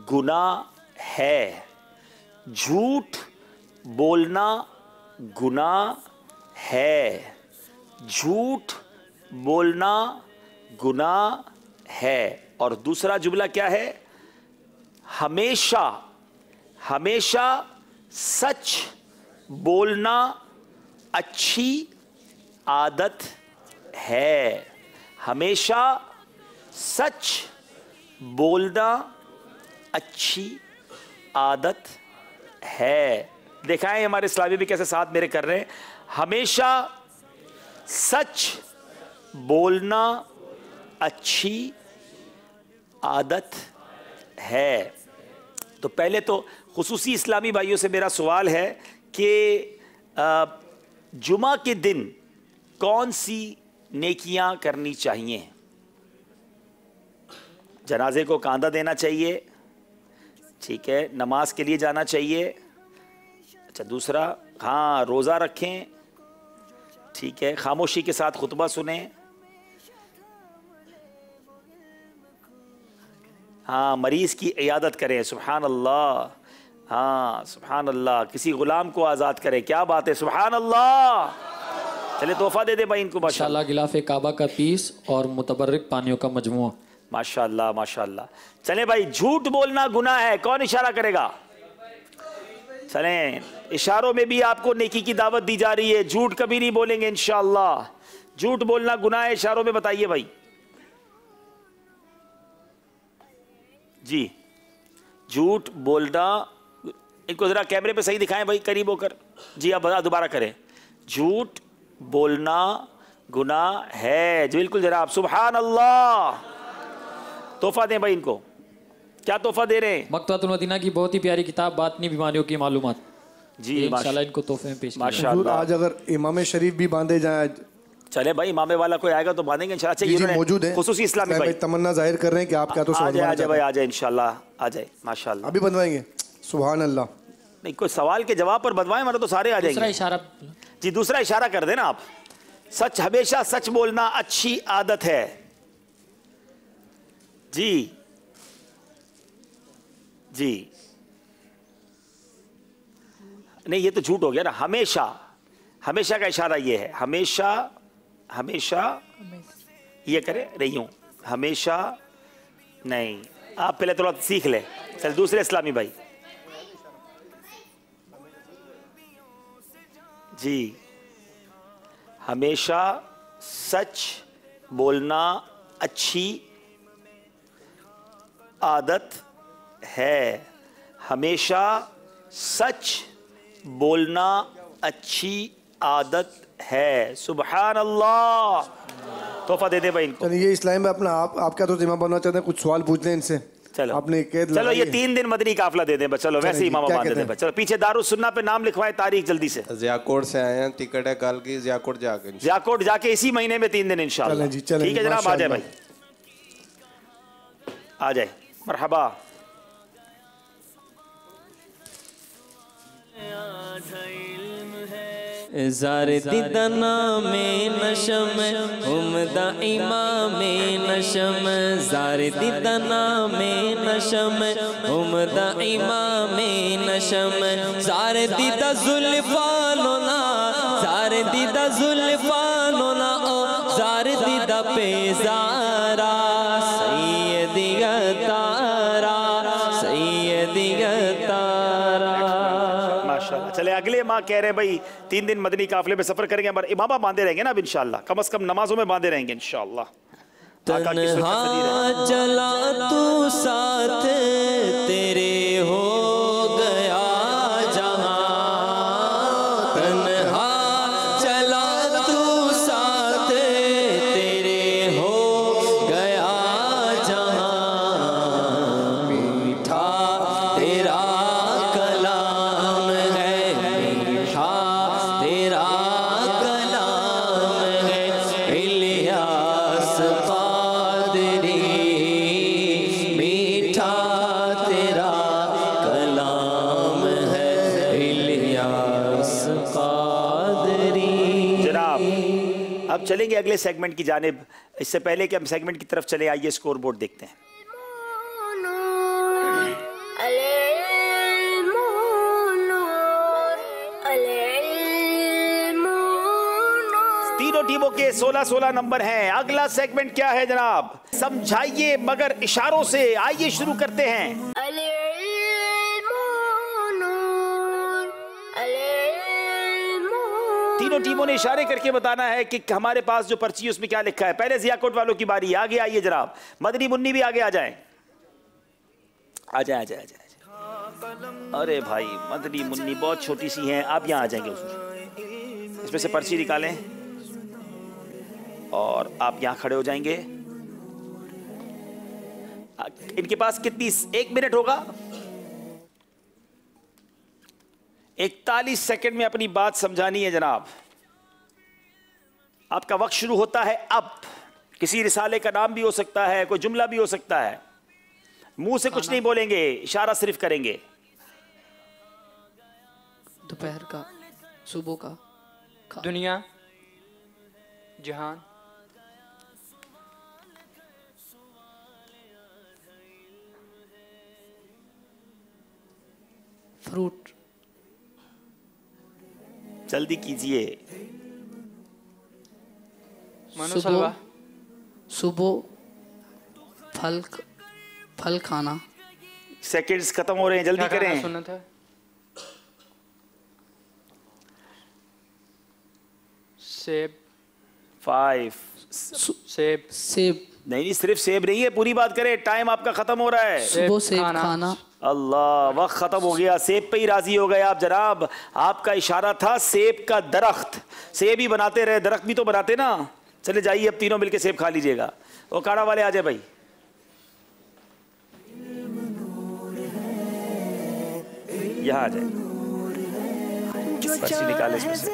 गुनाह है, झूठ बोलना गुनाह है, झूठ बोलना गुनाह है। और दूसरा जुमला क्या है? हमेशा हमेशा सच बोलना अच्छी आदत है, हमेशा सच बोलना अच्छी आदत है। दिखाएं हमारे इस्लामी भी कैसे साथ मेरे कर रहे हैं। हमेशा सच बोलना अच्छी आदत है। तो पहले तो खुसूसी इस्लामी भाइयों से मेरा सवाल है कि जुमा के दिन कौन सी नेकियां करनी चाहिए? जनाजे को कांधा देना चाहिए, ठीक है, नमाज के लिए जाना चाहिए। अच्छा, दूसरा, हाँ, रोज़ा रखें, ठीक है, खामोशी के साथ खुतबा सुने, हाँ, मरीज़ की इयादत करें, सुभान अल्लाह, हाँ, सुभान अल्लाह, किसी गुलाम को आज़ाद करें, क्या बात है, सुभान अल्लाह। चले तोहफा दे दे भाई इनको माशाअल्लाह। गिलाफ़े काबा का पीस और मुतबर्रिक पानियों का मजमुआ। माशाअल्लाह माशाअल्लाह। चले भाई, झूठ बोलना गुनाह है, कौन इशारा करेगा? चलें, इशारों में भी आपको नेकी की दावत दी जा रही है। झूठ कभी नहीं बोलेंगे इंशाअल्लाह। झूठ बोलना गुनाह है, इशारों में बताइए भाई। जी, झूठ बोलना, इनको जरा कैमरे पे सही दिखाएं भाई, करीब होकर। जी, आप दोबारा करें। झूठ बोलना गुनाह है, जी बिल्कुल जनाब, सुभान अल्लाह। तोहफा दें भाई इनको। क्या तोहफा दे रहे हैं? मकतबतुल मदीना की बहुत ही प्यारी किताब, बातनी बीमारियों की मालूमात। जी इंशाल्लाह इनको तोहफे में पेश माशाअल्लाह। आज अगर इमाम शरीफ भी बांधे जाए, चले भाई, इमामे वाला कोई आएगा तो बांधेंगे इंशाल्लाह। चाहिए मौजूद है खुसूसी इस्लामी भाई तमन्ना जाहिर कर रहे हैं कि आप क्या तो आ जाए भाई, आ जाए इंशाल्लाह, आ जाए माशाल्लाह। अभी बनवाएंगे? सुभान अल्लाह। नहीं, कोई सवाल के जवाब पर बनवाएं, मतलब तो सारे आ जाएंगे। दूसरा इशारा, जी दूसरा इशारा कर देना आप। सच, हमेशा सच बोलना अच्छी आदत है। जी जी, नहीं ये तो झूठ हो गया ना। हमेशा, हमेशा का इशारा ये है, हमेशा हमेशा ये करे रही हूं, हमेशा नहीं। आप पहले थोड़ा सीख ले। चल दूसरे इस्लामी भाई। जी, हमेशा सच बोलना अच्छी आदत है, हमेशा सच बोलना अच्छी आदत है। सुभान अल्लाह। तोहफा दे दे भाई इनको। ये इस्लाम में अपना आप क्या तो जिम्मा बनना चाहते हैं? कुछ सवाल पूछ लें इनसे। चलो आपने कैद चलो ये लगाई है। 3 दिन मदनी काफिला दे दें बस, चलो वैसे ही जी, इमाम क्या बांध कहते दें हैं? बस। चलो पीछे दारुस सुन्ना पे नाम लिखवाएं, तारीख जल्दी से। ज़ियाकोट से आए हैं, टिकट है कल की, ज़ियाकोट जाके ज़ियाकोट जाके इसी महीने में 3 दिन इंशाल्लाह। चलें जी, चलें ठीक है जी, जनाब, आ जाए भाई, माशाअल्लाह। आ जाए, मरहबा। ज़ार दीदना में नशम उमदा इमाम नशम, ज़ार दीदना में नशम उमदा इमाम नशम, ज़ार दीदा जुल्फानोना, ज़ार दीदा जुल्फानोना ओ ज़ार दीदा पेज़ारा, सैयदी तारा, सैयदी तारा। माशाल्लाह। चले अगले माह कह रहे हैं भाई 3 दिन मदनी काफिले में सफर करेंगे, पर इमामा बांधे रहेंगे ना अब इंशाल्लाह, कम से कम नमाजों में बांधे रहेंगे इंशाल्लाह। तन्हा चला तू साथ तेरे हो गया जहां, तन्हा चला तू साथ तेरे हो गया जहां, मीठा तेरा कलाम है, मीठा तेरा कलाम है, इलियास कादरी, मीठा तेरा कलाम है, इलियास कादरी। जनाब अब चलेंगे अगले सेगमेंट की जानिब। इससे पहले कि हम सेगमेंट की तरफ चले, आइए स्कोर बोर्ड देखते हैं। तीनों टीमों के 16-16 नंबर हैं। अगला सेगमेंट क्या है जनाब, समझाइए मगर इशारों से। आइए शुरू करते हैं। तीनों टीमों ने इशारे करके बताना है कि हमारे पास जो पर्ची है उसमें क्या लिखा है। पहले ज़ियाकोट वालों की बारी, आगे आइए जनाब। मदनी मुन्नी भी आगे आ जाएं, आ जाए आ जाए आ जाए। अरे भाई मदनी मुन्नी बहुत छोटी सी हैं, आप यहाँ आ जाएंगे। इसमें से पर्ची निकालें और आप यहाँ खड़े हो जाएंगे। इनके पास कितनी 1 मिनट होगा, 41 सेकंड में अपनी बात समझानी है जनाब। आपका वक्त शुरू होता है अब। किसी रिसाले का नाम भी हो सकता है, कोई जुमला भी हो सकता है। मुंह से कुछ नहीं बोलेंगे, इशारा सिर्फ करेंगे। दोपहर का, सुबह का, दुनिया, जहान, फ्रूट, जल्दी कीजिए। सुबह, सुबह फल खाना। सेकंड्स खत्म हो रहे हैं, जल्दी करें। सुन्नत है। सेब, 5 सेब, सेब नहीं, सिर्फ सेब नहीं है, पूरी बात करें। टाइम आपका खत्म हो रहा है। सुबह सेब खाना। अल्लाह, वक्त खत्म हो गया। सेब पे ही राजी हो गए आप जनाब। आपका इशारा था सेब का दरख्त। सेब ही बनाते रहे, दरख्त भी तो बनाते ना। चले जाइए, अब तीनों मिलके सेब खा लीजिएगा। वो काड़ा वाले आ जाए भाई। यहाँ आ जाए, पर्ची निकाले इसमें से।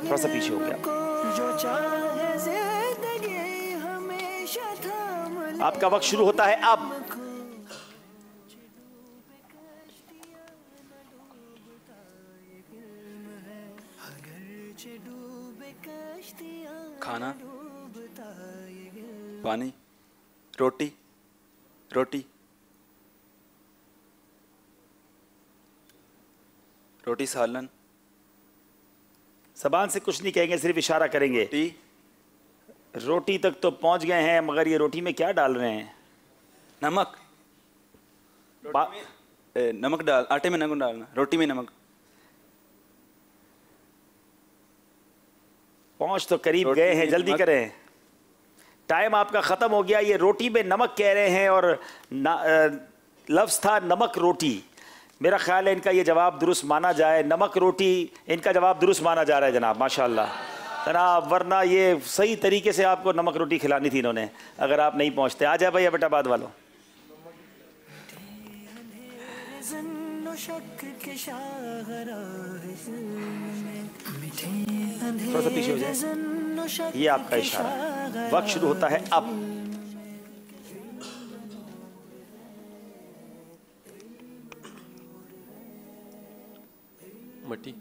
थोड़ा सा पीछे हो गया। आपका वक्त शुरू होता है अब। खाना, पानी, रोटी, रोटी, रोटी सालन। ज़बान से कुछ नहीं कहेंगे, सिर्फ इशारा करेंगे। रोटी तक तो पहुंच गए हैं, मगर ये रोटी में क्या डाल रहे हैं? नमक। नमक डाल, आटे में नमक डालना, रोटी में नमक। पहुंच तो करीब गए हैं, जल्दी करें। टाइम आपका ख़त्म हो गया। ये रोटी में नमक कह रहे हैं और लफ्ज़ था नमक रोटी। मेरा ख्याल है इनका ये जवाब दुरुस्त माना जाए। नमक रोटी इनका जवाब दुरुस्त माना जा रहा है जनाब, माशाल्लाह। जनाब, वरना ये सही तरीके से आपको नमक रोटी खिलानी थी इन्होंने, अगर आप नहीं पहुंचते। आ जाए भाई एबटाबाद वालों। थोड़ा सा पीछे हो जाए, ये आपका इशारा है। वक्त शुरू होता है अब। मट्टी,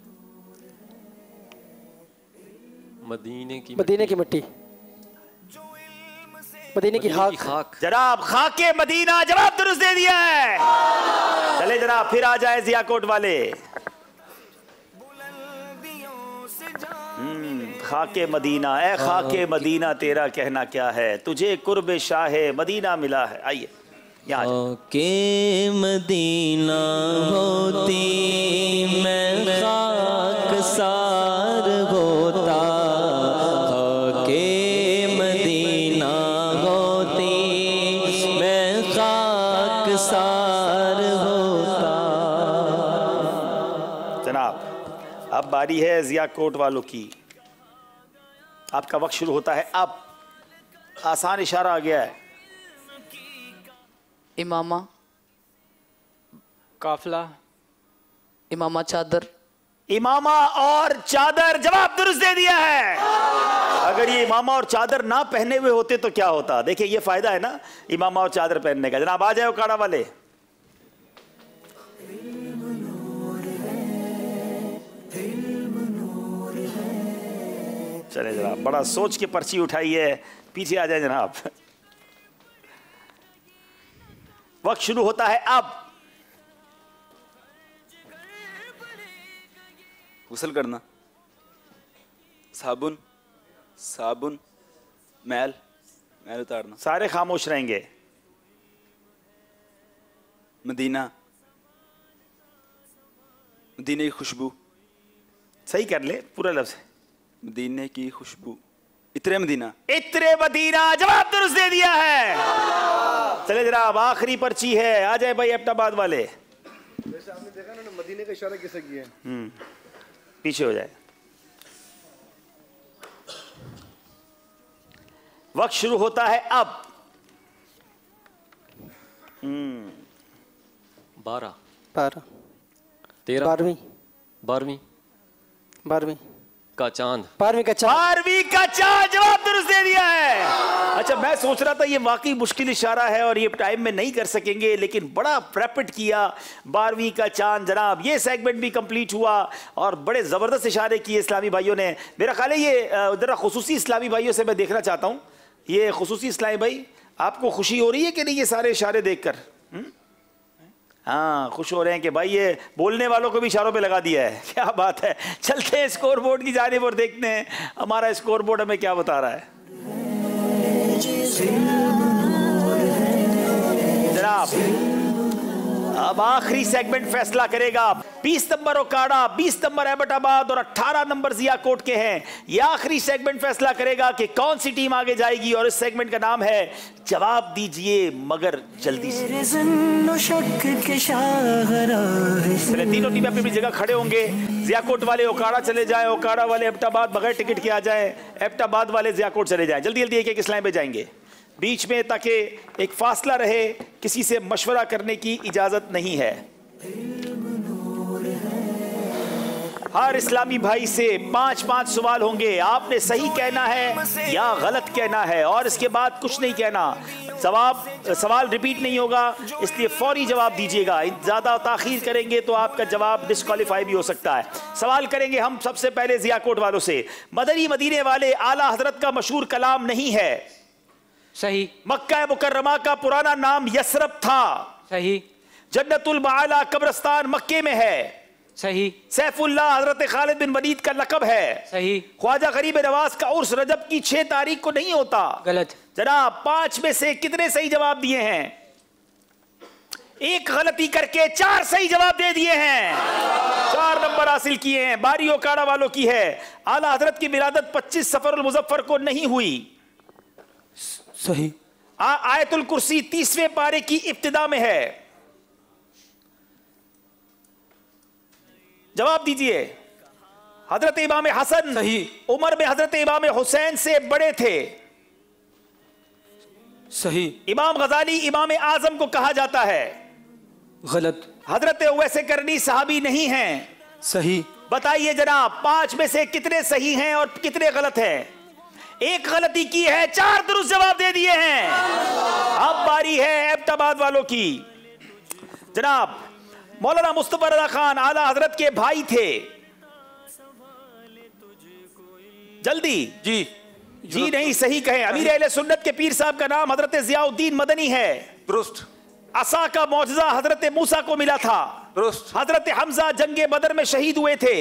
मदीने की मिट्टी, मदीने की खाक। जनाब, खाके मदीना जवाब दुरुस्त दे दिया है। चले जनाब, फिर आ जाए जियाकोट वाले। खाके मदीना, ए खाके मदीना तेरा कहना क्या है, तुझे कुर्ब शाहे मदीना मिला है। आइए यहाँ के मदीना होती मैं खाक सार होता, के मदीना होती मैं खाक सार होता। जनाब, अब बारी है जियाकोट वालों की। आपका वक्त शुरू होता है अब। आसान इशारा आ गया है। इमामा, काफला, इमामा चादर। इमामा और चादर जवाब दुरुस्त दे दिया है। अगर ये इमामा और चादर ना पहने हुए होते तो क्या होता? देखिए ये फायदा है ना इमामा और चादर पहनने का। जनाब आ जाए उकाड़ा वाले। चले जनाब, बड़ा सोच के पर्ची उठाई है। पीछे आ जाए जनाब। वक्त शुरू होता है अब। गुसल करना, साबुन, साबुन, मैल, मैल उतारना। सारे खामोश रहेंगे। मदीना, मदीने की खुशबू। सही कर ले पूरा लफ्ज। मदीने की खुशबू। इत्रे मदीना, इत्रे मदीना जवाब दुरुस्त दे दिया है। चले जनाब, आखिरी पर्ची है। आ जाए भाई एबटाबाद वाले। वैसे आपने देखा ना मदीने का इशारा किसे किया है। पीछे हो जाए। वक्त शुरू होता है अब। 12, 13, 12वीं, 12वीं का चांद। 12वीं का चांद। 12वीं का चांद जवाब दुरुस्त दे दिया है। अच्छा, मैं सोच रहा था ये वाकई मुश्किल इशारा है और ये टाइम में नहीं कर सकेंगे, लेकिन बड़ा रैपिड किया। 12वीं का चांद। जनाब, ये सेगमेंट भी कंप्लीट हुआ और बड़े ज़बरदस्त इशारे किए इस्लामी भाइयों ने। मेरा ख्याल है ये ज़रा खुसूसी इस्लामी भाइयों से मैं देखना चाहता हूँ। ये खुसूसी इस्लामी भाई, आपको खुशी हो रही है कि नहीं ये सारे इशारे देखकर? हाँ, खुश हो रहे हैं कि भाई ये बोलने वालों को भी इशारों पे लगा दिया है। क्या बात है। चलते हैं स्कोर बोर्ड की जानिब और देखते हैं हमारा स्कोर बोर्ड हमें क्या बता रहा है। जनाब, अब आखिरी सेगमेंट फैसला करेगा। 20 नंबर ओकाड़ा, 20 नंबर एबटाबाद और 18 नंबर जियाकोट के हैं। यह आखिरी सेगमेंट फैसला करेगा कि कौन सी टीम आगे जाएगी और इस सेगमेंट का नाम है जवाब दीजिए मगर जल्दी से। तीनों टीमें अपनी अपनी जगह खड़े होंगे। जियाकोट वाले ओकाड़ा चले जाएं, ओकाड़ा वाले एबटाबाद बगैर टिकट के आ जाएं, एबटाबाद वाले जियाकोट चले जाएं। जल्दी जल्दी एक एक इस लाइन पे जाएंगे बीच में, ताकि एक फासला रहे। किसी से मशवरा करने की इजाजत नहीं है। हर इस्लामी भाई से 5-5 सवाल होंगे। आपने सही कहना है या गलत कहना है और इसके बाद कुछ नहीं कहना। सवाल रिपीट नहीं होगा, इसलिए फौरी जवाब दीजिएगा। ज़्यादा ताखीर करेंगे तो आपका जवाब डिस्क्वालीफाई भी हो सकता है। सवाल करेंगे हम सबसे पहले जियाकोट वालों से। मदनी मदीने वाले आला हजरत का मशहूर कलाम नहीं है। सही। मक्का मुकर्रमा का पुराना नाम यसरब था। सही। जन्नतुल माला कब्रिस्तान मक्के में है। सही। सैफुल्लाह हजरत खालिद बिन वलीद का लकब है। सही। ख्वाजा गरीब नवाज का उर्स रजब की 6 तारीख को नहीं होता। गलत। जनाब, 5 में से कितने सही जवाब दिए हैं? एक गलती करके 4 सही जवाब दे दिए हैं। 4 नंबर हासिल किए हैं। बारी ओकाड़ा वालों की है। आला हजरत की विलादत 25 सफरुल मुजफ्फर को नहीं हुई। सही। आयतुल कुर्सी 30वें पारे की इब्तिदा में है। जवाब दीजिए। हजरत इमाम हसन सही। उम्र में हजरत इमाम हुसैन से बड़े थे। सही। इमाम गजाली इमाम आजम को कहा जाता है। गलत। हजरत उवैस करनी सहाबी नहीं हैं। सही। बताइए जनाब 5 में से कितने सही हैं और कितने गलत हैं? एक गलती की है, 4 दुरुस्त जवाब दे दिए हैं। अब बारी है एबटाबाद वालों की। जनाब मौलाना मुस्तफा रज़ा खान आला हजरत के भाई थे। जल्दी जी नहीं सही कहें। अमीर अहले सुन्नत के पीर साहब का नाम हजरत ज़ियाउद्दीन मदनी है। दुरुस्त। असा का मौजज़ा हजरत मूसा को मिला था। दुरुस्त। हजरत हमजा जंगे बदर में शहीद हुए थे।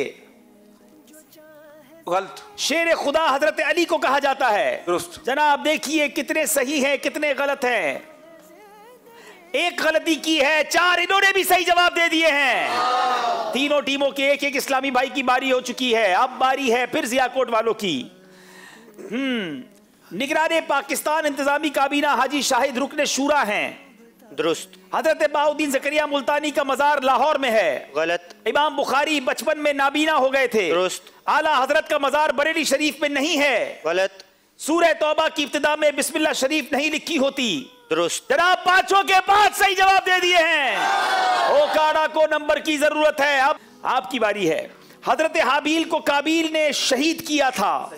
गलत। शेर खुदा हजरत अली को कहा जाता है। दुरुस्त। जनाब देखिए कितने सही हैं कितने गलत हैं। एक गलती की है, 4 इन्होंने भी सही जवाब दे दिए हैं। तीनों टीमों के एक एक इस्लामी भाई की बारी हो चुकी है। अब बारी है फिर ज़ियाकोट वालों की। निगराने पाकिस्तान इंतजामी काबीना हाजी शाहिद रुकने शूरा हैं। दुरुस्त। हजरत बाउद्दीन ज़करिया मुल्तानी का मजार लाहौर में है। गलत। इमाम बुखारी बचपन में नाबीना हो गए थे। दुरुस्त। आला हजरत का मजार बरेली शरीफ में नहीं है। गलत। सूरह तौबा की इब्तिदा में बिस्मिल्लाह शरीफ नहीं लिखी होती। दुरुस्त। जनाब 5 के 5 सही जवाब दे दिए हैं। ओकाड़ा को नंबर की जरूरत है। अब आपकी बारी है। हजरत हाबील को काबील ने शहीद किया था।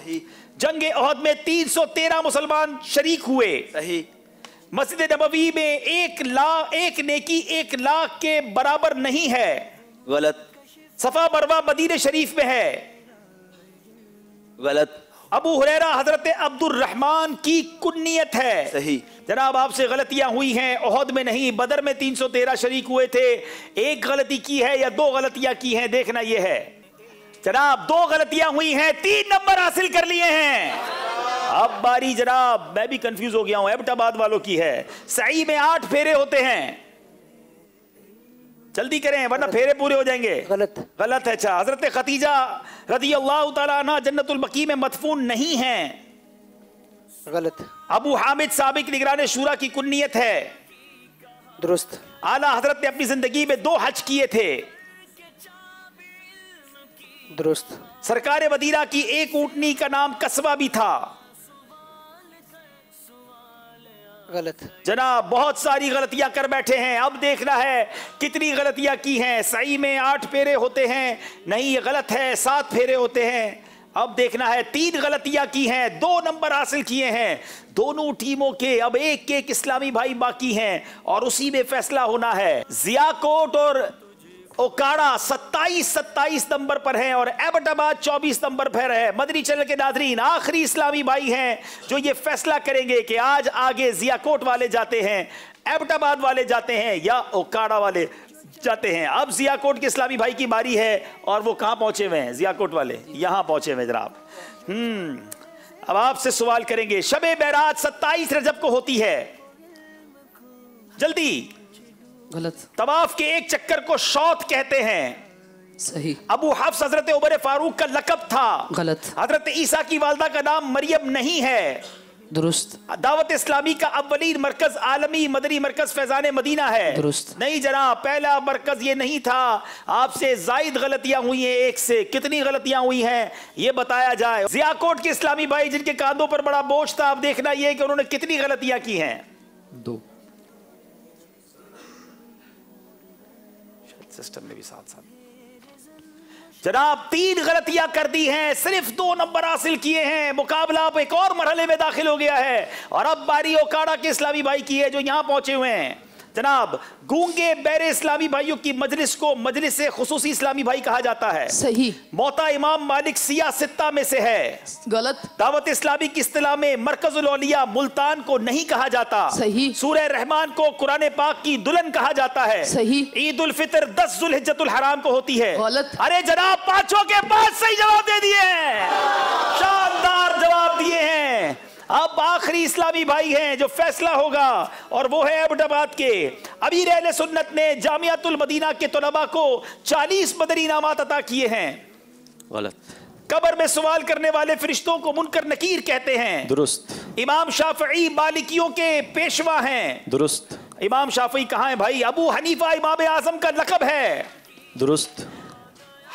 जंग ओहद में 313 मुसलमान शरीक हुए। सही। मस्जिद नबवी में 1 नेकी 1 लाख के बराबर नहीं है। गलत। सफा मरवा मदीने शरीफ में है। गलत। अबू हुरैरा हजरत अब्दुर रहमान की कुन्नियत है। सही। जनाब आपसे गलतियां हुई हैं। ओहद में नहीं, बदर में 313 शरीक हुए थे। एक गलती की है या 2 गलतियां की हैं, देखना यह है। जनाब 2 गलतियां हुई हैं, 3 नंबर हासिल कर लिए हैं। अब बारी जनाब मैं भी कंफ्यूज हो गया हूं, एबटाबाद वालों की है। सही में 8 फेरे होते हैं। जल्दी करें वरना फेरे पूरे हो जाएंगे। गलत। गलत है। अच्छा हजरत खतीजा रज़ी अल्लाह तआला अन्हा जन्नतुल बकी में मदफून नहीं हैं। गलत। अबू हामिद साबिक निगरान शूरा की कुन्नियत है। दुरुस्त। आला हजरत ने अपनी जिंदगी में 2 हज किए थे। दुरुस्त। सरकार मदीना की एक ऊंटनी का नाम कस्बा भी था। गलत। जनाब बहुत सारी गलतियां कर बैठे हैं। अब देखना है कितनी गलतियां की हैं। सही में 8 फेरे होते हैं, नहीं ये गलत है 7 फेरे होते हैं। अब देखना है 3 गलतियां की हैं, 2 नंबर हासिल किए हैं। दोनों टीमों के अब एक इस्लामी भाई बाकी हैं और उसी में फैसला होना है। ज़ियाकोट और ओकाड़ा 27 नंबर पर है और एबटाबाद 24 नंबर पर है। मदनी चैनल के नाज़रीन आखिरी इस्लामी भाई हैं जो ये फैसला करेंगे कि आज आगे ज़ियाकोट वाले जाते हैं, एबटाबाद वाले जाते हैं या ओकाड़ा वाले जाते हैं। अब ज़ियाकोट के इस्लामी भाई की बारी है और वो कहाँ पहुंचे हुए हैं? ज़ियाकोट वाले यहाँ पहुंचे हुए जनाब। अब आपसे सवाल करेंगे। शबे बैरात 27 रजब को होती है। जल्दी। गलत। तवाफ के एक चक्कर को शौत कहते हैं। सही। अबू हफ्स हजरत उमर फारूक का लकब था। गलत। हजरत ईसा की वालदा का नाम मरियम नहीं है। दुरुस्त। दावत इस्लामी का अव्वलीन मरकज आलमी मदनी मरकज फैजान मदीना है। दुरुस्त। नहीं जनाब पहला मरकज ये नहीं था। आपसे जायद गलतियां हुई हैं। एक से कितनी गलतियां हुई हैं ये बताया जाए। ज़ियाकोट के इस्लामी भाई जिनके कांधों पर बड़ा बोझ था, अब देखना यह कि उन्होंने कितनी गलतियां की हैं। 2 सिस्टम में भी साथ जनाब 3 गलतियां कर दी हैं, सिर्फ 2 नंबर हासिल किए हैं। मुकाबला अब एक और मरहले में दाखिल हो गया है और अब बारी ओकाड़ा के इस्लामी भाई की है जो यहां पहुंचे हुए हैं। जनाब गूंगे बैरे इस्लामी भाइयों की मजलिस को मजलिस से खुसूसी इस्लामी भाई कहा जाता है। सही। मोता इमाम मालिक सिया सित्ता में से है। गलत। दावत इस्लामी की इस्तिलाह में मरकजुल औलिया मुल्तान को नहीं कहा जाता। सही। सूरह रहमान को कुरान पाक की दुल्हन कहा जाता है। सही। ईद उल फितर 10 जुल्हिज्जतुल हराम को होती है। गलत। अरे जनाब 5 के 5 सही जवाब दे दिए हैं। शानदार जवाब दिए हैं। अब आखिरी इस्लामी भाई हैं जो फैसला होगा और वो है एबटाबाद के अमीर अहले सुन्नत ने जामियातुल मदीना के तलबा को 40 मदनी इनामात अता किए हैं। गलत। कब्र में सवाल करने वाले फरिश्तों को मुनकर नकीर कहते हैं। दुरुस्त। इमाम शाफई मालिकियों के पेशवा हैं। दुरुस्त। इमाम शाफई कहाँ है भाई? अबू हनीफा इमाम आजम का लकब है। दुरुस्त।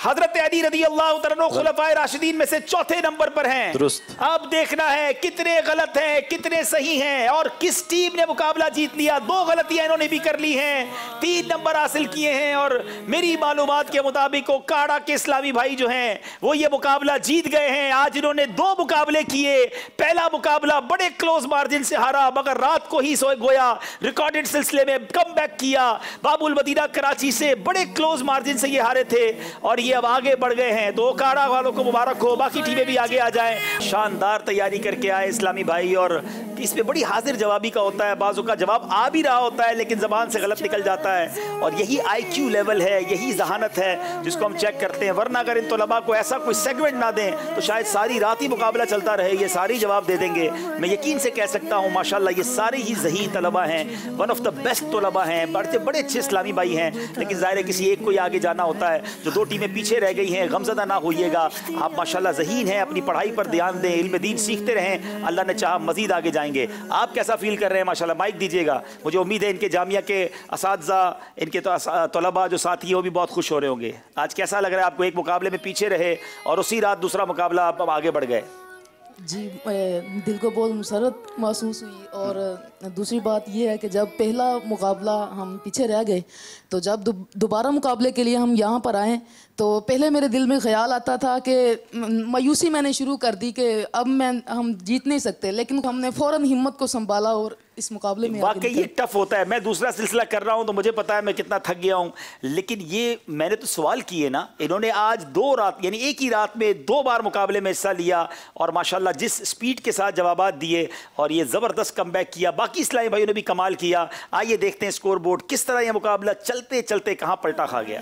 हजरत अली रदी अल्लाह तआला अन्हु खुलफाए राशिदीन में से चौथे नंबर पर हैं। दुरुस्त। अब देखना है कितने गलत हैं कितने सही हैं और किस टीम ने मुकाबला जीत लिया। 2 गलतियां इन्होंने भी कर ली हैं, 3 नंबर हासिल किए हैं और मेरी मालूमात के मुताबिक काड़ा के इस्लामी भाई जो हैं वो ये मुकाबला जीत गए हैं। आज इन्होंने 2 मुकाबले किए, पहला मुकाबला बड़े क्लोज मार्जिन से हारा मगर रात को ही गोया रिकॉर्डेड सिलसिले में कम बैक किया। बाबुल मदीना कराची से बड़े क्लोज मार्जिन से ये हारे थे और ये अब आगे बढ़ गए हैं। तो काड़ा वालों को मुबारक हो, बाकी टीमें भी आगे आ जाएं। शानदार तैयारी करके आए इस्लामी भाई और इसमें बड़ी हाजिर जवाबी का होता है, बाजू का जवाब आ भी रहा होता है लेकिन जबान से गलत निकल जाता है और यही IQ लेवल है, यही जहानत है जिसको हम चेक करते हैं। वरना अगर इन तलबा को ऐसा कोई सेगमेंट ना दें तो शायद सारी रात ही मुकाबला चलता रहे, ये सारी जवाब दे देंगे। मैं यकीन से कह सकता हूँ माशाल्लाह ये सारे ही ज़ही तलबा हैं, वन ऑफ द बेस्ट तलबा हैं, बड़े अच्छे इस्लामी भाई हैं। लेकिन ज़ाहिर है किसी एक को ही आगे जाना होता है। जो 2 टीमें पीछे रह गई हैं गमज़दा ना होइएगा, आप माशाल्लाह ज़हीन हैं, अपनी पढ़ाई पर ध्यान दें, इल्म दीन सीखते रहें, अल्लाह ने चाहा मज़ीद आगे जाएंगे। आप कैसा फील कर रहे हैं? माशाल्लाह माइक दीजिएगा। मुझे उम्मीद है इनके जामिया के असातिज़ा, इनके तलबा जो साथी वो भी बहुत खुश हो रहे होंगे। आज कैसा लग रहा है आपको? एक मुकाबले में पीछे रहे और उसी रात दूसरा मुकाबला आप आगे बढ़ गए। जी दिल को बहुत मुसरत महसूस हुई और दूसरी बात ये है कि जब पहला मुकाबला हम पीछे रह गए तो जब दोबारा मुकाबले के लिए हम यहाँ पर आए तो पहले मेरे दिल में ख्याल आता था कि मायूसी मैंने शुरू कर दी कि अब हम जीत नहीं सकते, लेकिन हमने फ़ौरन हिम्मत को संभाला और इस मुकाबले में वाकई ये टफ होता है। मैं दूसरा सिलसिला कर रहा हूँ तो मुझे पता है मैं कितना थक गया हूँ, लेकिन ये मैंने तो सवाल किए ना। इन्होंने आज 2 रात यानी एक ही रात में 2 बार मुकाबले में हिस्सा लिया और माशाल्लाह जिस स्पीड के साथ जवाबात दिए और ये ज़बरदस्त कमबैक किया। बाकी इस्लामी भाइयों ने भी कमाल किया। आइए देखते हैं स्कोर बोर्ड किस तरह यह मुकाबला चलते चलते कहाँ पलटा खा गया।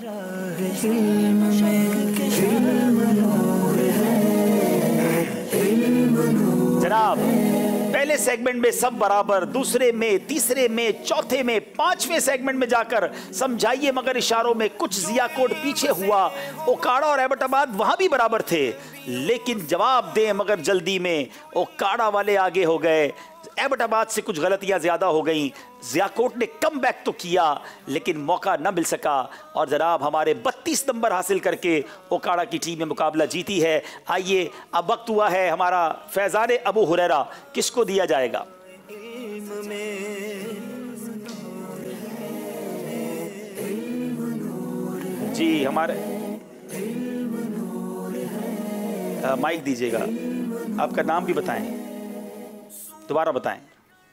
जनाब पहले सेगमेंट में सब बराबर, दूसरे में, तीसरे में, चौथे में, 5वें सेगमेंट में जाकर समझाइए मगर इशारों में कुछ जियाकोट पीछे हुआ। ओकाड़ा और एबटाबाद वहां भी बराबर थे लेकिन जवाब दें मगर जल्दी में ओकाड़ा वाले आगे हो गए। एबटाबाद से कुछ गलतियां ज्यादा हो गई। जियाकोट ने कम बैक तो किया लेकिन मौका न मिल सका और जनाब हमारे 32 नंबर हासिल करके ओकाड़ा की टीम में मुकाबला जीती है। आइए अब वक्त हुआ है हमारा फैजान अबू हुरैरा, किसको दिया जाएगा? जी हमारे माइक दीजिएगा, आपका नाम भी बताएं, दोबारा बताएं।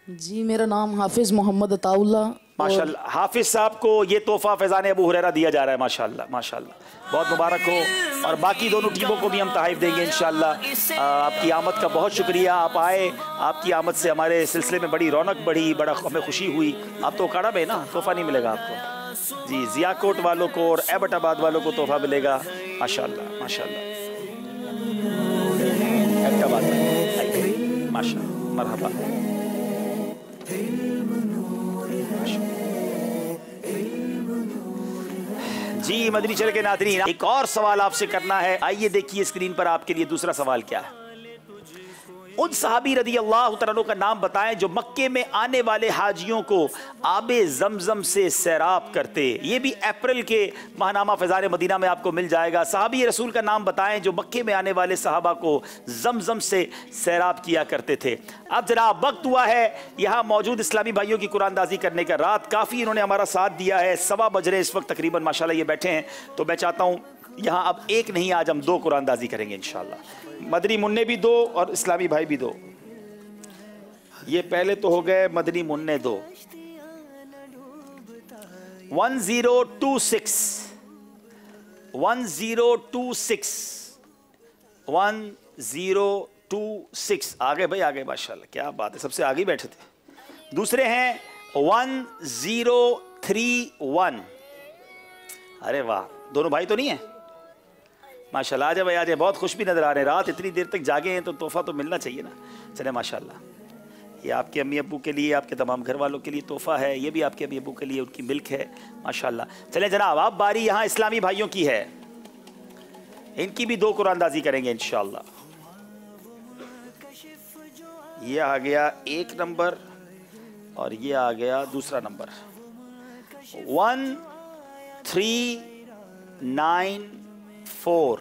जी मेरा नाम हाफिज़ मोहम्मद अताउल्लाह। माशाल्लाह हाफिज साहब को ये तोहफा फैजान अबू हुरैरा दिया जा रहा है। माशाल्लाह माशाल्लाह बहुत मुबारक हो और बाकी दोनों टीमों को भी हम तहफ़ देंगे इंशाल्लाह। आपकी आमद का बहुत शुक्रिया, आप आए, आपकी आमद से हमारे सिलसिले में बड़ी रौनक बढ़ी, बड़ा हमें खुशी हुई। आप तो ओकाड़ा में ना, तोहफा नहीं मिलेगा आपको। जी जियाकोट वालों को और एबटाबाद वालों को तोहफा मिलेगा। माशाल्लाह माशाल्लाह एबटाबाद माशाल्लाह मरहबा। जी मदनी चैनल के नाज़रीन एक और सवाल आपसे करना है। आइए देखिए स्क्रीन पर आपके लिए दूसरा सवाल क्या है। उन सहाबी रदी अल्लाह तआला अन्हु का नाम बताएं जो मक्के में आने वाले हाजियों को आबे जमजम से सैराब करते। ये भी अप्रैल के माहनामा फैज़ान मदीना में आपको मिल जाएगा। सहाबी रसूल का नाम बताएं जो मक्के में आने वाले सहाबा को जमजम से सैराब किया करते थे। अब जनाब वक्त हुआ है यहाँ मौजूद इस्लामी भाइयों की कुरानदाजी करने का। रात काफ़ी इन्होंने हमारा साथ दिया है, 1:15 बज रहे इस वक्त तकरीबन माशाल्लाह ये बैठे हैं। तो मैं चाहता हूँ यहाँ अब एक नहीं, आज हम 2 कुरानदाजी करेंगे इंशाल्लाह। मदनी मुन्ने भी 2 और इस्लामी भाई भी 2। ये पहले तो हो गए मदनी मुन्ने 2। 1026 1026 1026 आगे भाई आगे, माशाल्लाह क्या बात है, सबसे आगे बैठे थे। दूसरे हैं 1031। अरे वाह, दोनों भाई तो नहीं है? माशाल्लाह आजा भाई आजा, बहुत खुश भी नजर आ रहे हैं। रात इतनी देर तक जागे हैं तो तोहफा तो मिलना चाहिए ना। चले माशाल्लाह, ये आपके अम्मी अब्बू के लिए, आपके तमाम घर वालों के लिए तोहफा है। ये भी आपके अम्मी अब्बू के लिए, उनकी मिल्क है माशाल्लाह। चले जनाब अब बारी यहाँ इस्लामी भाइयों की है, इनकी भी 2 कुरानदाजी करेंगे इंशाल्लाह। ये आ गया 1 नंबर और ये आ गया दूसरा नंबर। 1393 4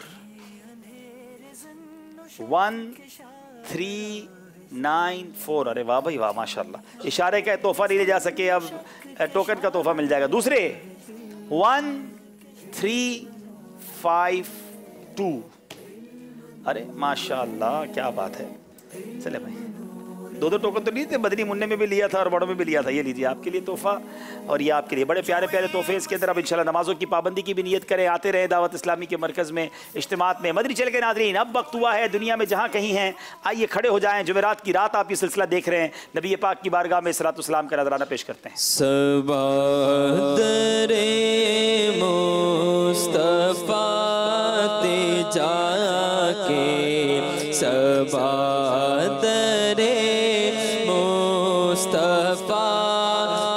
1394। अरे वाह भाई वाह, माशाल्लाह। इशारे का तोहफा नहीं ले जा सके, अब टोकन का तोहफा मिल जाएगा। दूसरे 1352। अरे माशाल्लाह, क्या बात है। चले भाई, दो टोकन तो नहीं थे, बदनी मुन्ने में भी लिया था और बड़ों में भी लिया था। ये लीजिए आपके लिए तोहफा और ये आपके लिए। बड़े प्यारे प्यारे तोहफे इसके अंदर। अब इंशाल्लाह नमाजों की पाबंदी की भी नियत करें, आते रहे दावत इस्लामी के मरकज़ में, इज्तिमात में। मदनी चैनल के नाज़रीन, अब वक्त हुआ है दुनिया में जहाँ कहीं हैं, आइए खड़े हो जाएं। जुमेरात की रात आप ये सिलसिला देख रहे हैं, नबी पाक की बारगाह में सलातो-सलाम का नजराना पेश करते हैं। सबादरे मुस्तफा ते जाके, सबादरे मुस्तफा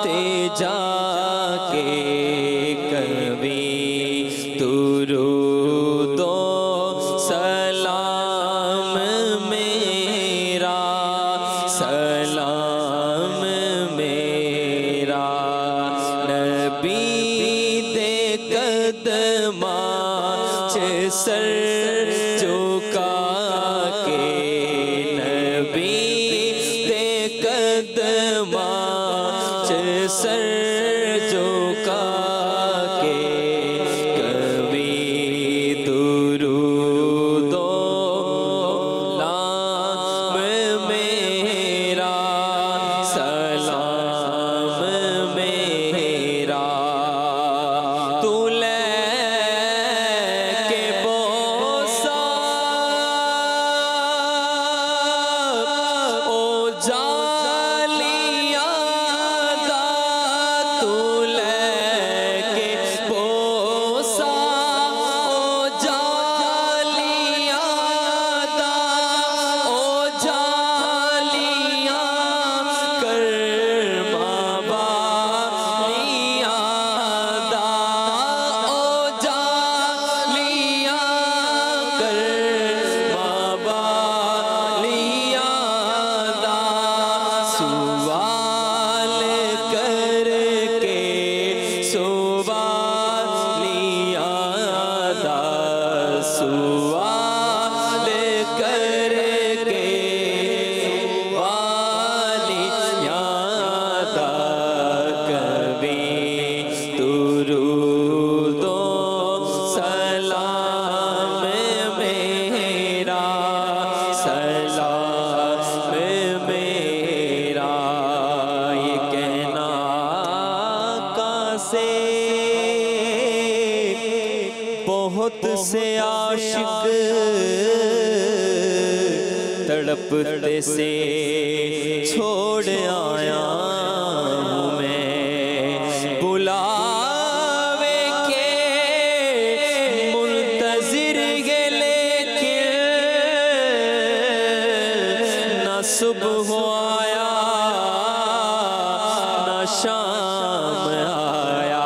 ते जाके, कभी दुरूदो सलाम मेरा, सलाम मेरा, नबी दे कदमा च सर झुका के, नबी दे कदमा च सर झुका के, कभी दुरूदो लाम मेरा, सलाम मेरा, तू लेके बोसा ओ जालिया दा, तू लेके बोसा ओ जालिया दा, ओ जालिया कर बाबा लिया दा, ओ जालिया कर बाबा लिया दा, सवाल करके सवाल लिया दा, सवाल करके सवाल लिया दा, कभी दुरूदो सलाम मेरा, सलाम मेरा, ये कहना आका से बहुत से आशिक तड़पते से छोड़ आया हूँ मैं, बुलावे के मुंतजिर के, लेकिन ना सुबह आया ना शाम आया,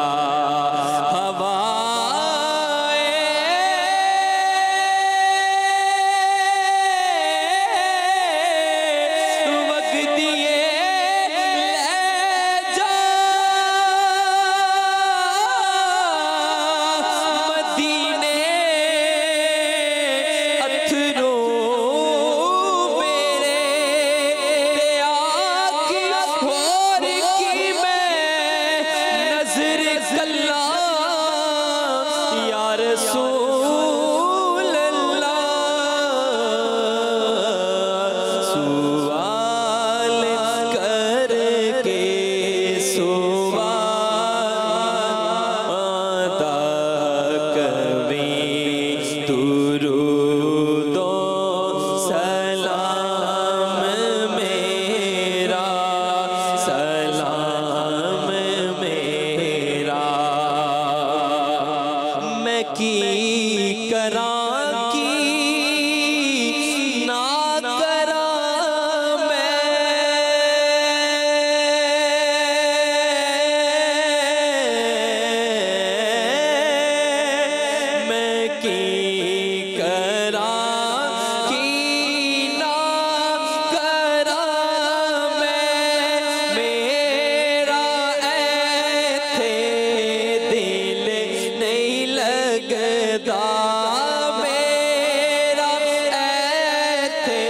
लगदा मेरा ऐथे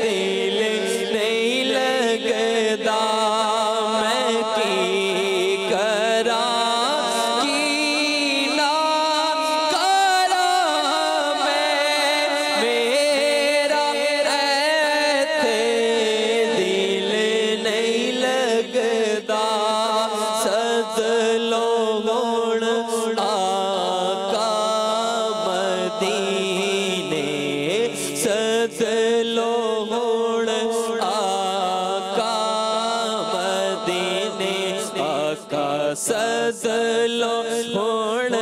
दिल नहीं लगदा मैं की करा की ना करा मैं मेरा ऐथे दिल नहीं लगदा सद लो गुण आका मदीने सद लो गुण आका मदीने आका सद लो गुण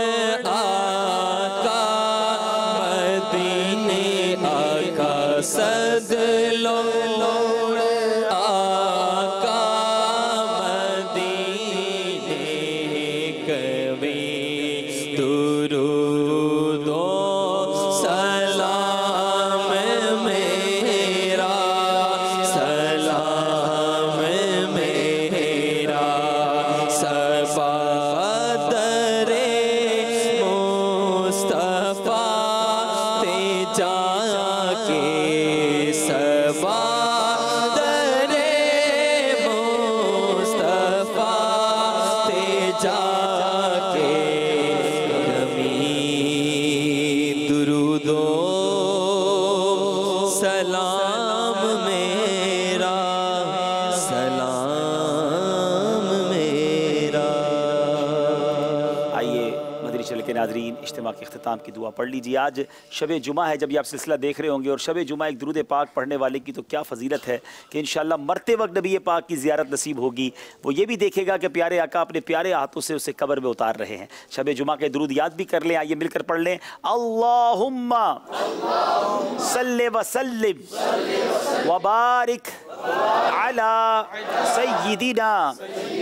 आका मदीने आका सद लो गुण आका मदीने कभी दुरूदो सलाम मेरा सलाम मेरा सबा दरे मुस्तफा ते जाके सबा दरे मुस्तफा ते जाके कभी दुरूदो सलाम मेरा सलाम मेरा। आइए मदनी चैनल के नाजरीन, इज्तिमा के अख्ताम की दुआ पढ़ लीजिए। आज शब जुमा है, जब ये आप सिलसिला देख रहे होंगे, और शब जुमा एक दुरूद पाक पढ़ने वाले की तो क्या फजीलत है कि इंशाअल्लाह मरते वक्त नबी पाक की ज़ियारत नसीब होगी। वो ये भी देखेगा कि प्यारे आका अपने प्यारे हाथों से उसे कब्र में उतार रहे हैं। शब जुमा के दुरूद याद भी कर लें, आइए मिलकर पढ़ लें। अल्लाहुम्मा सल्ले व सल्लिम व बारिक अला सय्यिदिना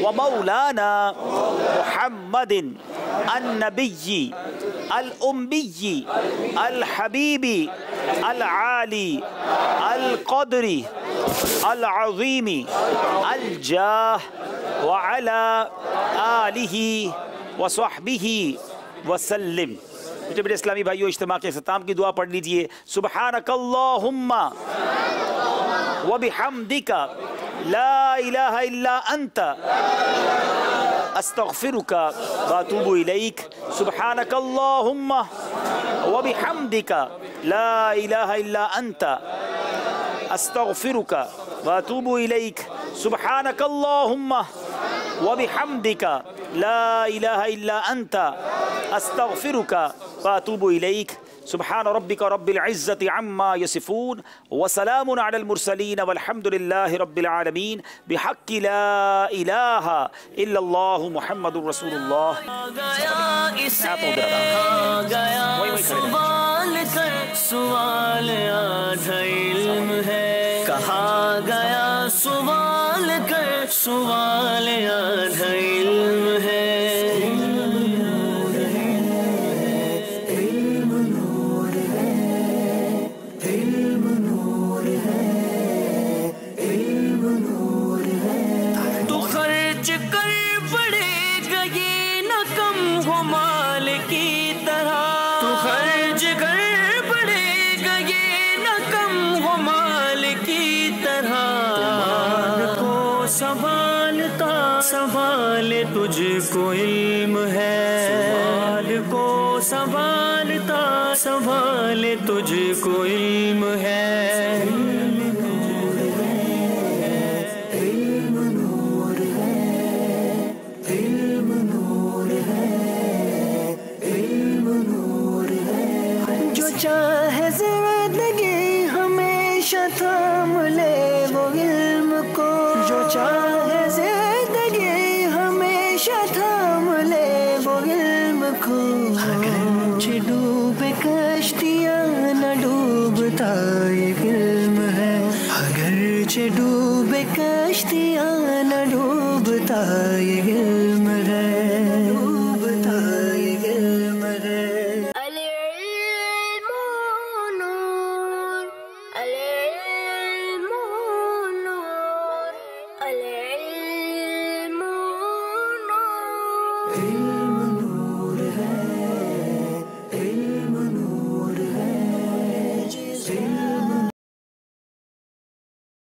व मौलाना मुहम्मदिन अन्नबिय्यी अल उम्मिय्यी अल हबीबी अल आली अल क़द्री अल अज़ीमी अल जाह व अला आलिही व सहबिही वसल्लिम। मुझे मेरे इस्लामी भाइयों, इज्तिमा के इख्तिताम की दुआ पढ़ लीजिए। सुब्हानकल्लाहुम्मा व बिहम्दिका ला इलाहा इल्ला अंता अस्तगफिरुका व अतूबु इलैक। सुब्हानकल्लाहुम्मा व बिहम्दिका ला इलाहा इल्ला अंता अस्तगफिरुका व अतूबु इलैक। सुब्हानकल्लाहुम्मा व बिहम्दिका ला इलाहा इल्ला अंता अस्तगफिरुका व अतूबु इलैक। सुब्हान रब्बिका रब्बिल इज़्ज़ति अम्मा यसिफून व सलामुन अलल मुरसलीन वल्हम्दुलिल्लाहि रब्बिल आलमीन बिहक्कि ला इलाहा इल्लल्लाहु मुहम्मदुर रसूलुल्लाह। सवाल आधा इल्म है, कहा गया सवाल कर सवाल आधा इल्म है। सवाल तुझको इल्म है, सवाल को संभालता सवाल तुझको इल्म है। जो चाहे जिंदगी हमेशा थाम ले वो इल्म को, जो चाहे जिंदगी हमेशा थाम ले वो इल्म को। अगर डूबे कश्तियाँ न डूबता ये इल्म है, अगर डूबे कश्तियाँ न डूबता ये इल्म है, डूबता ये इल्म है। Hey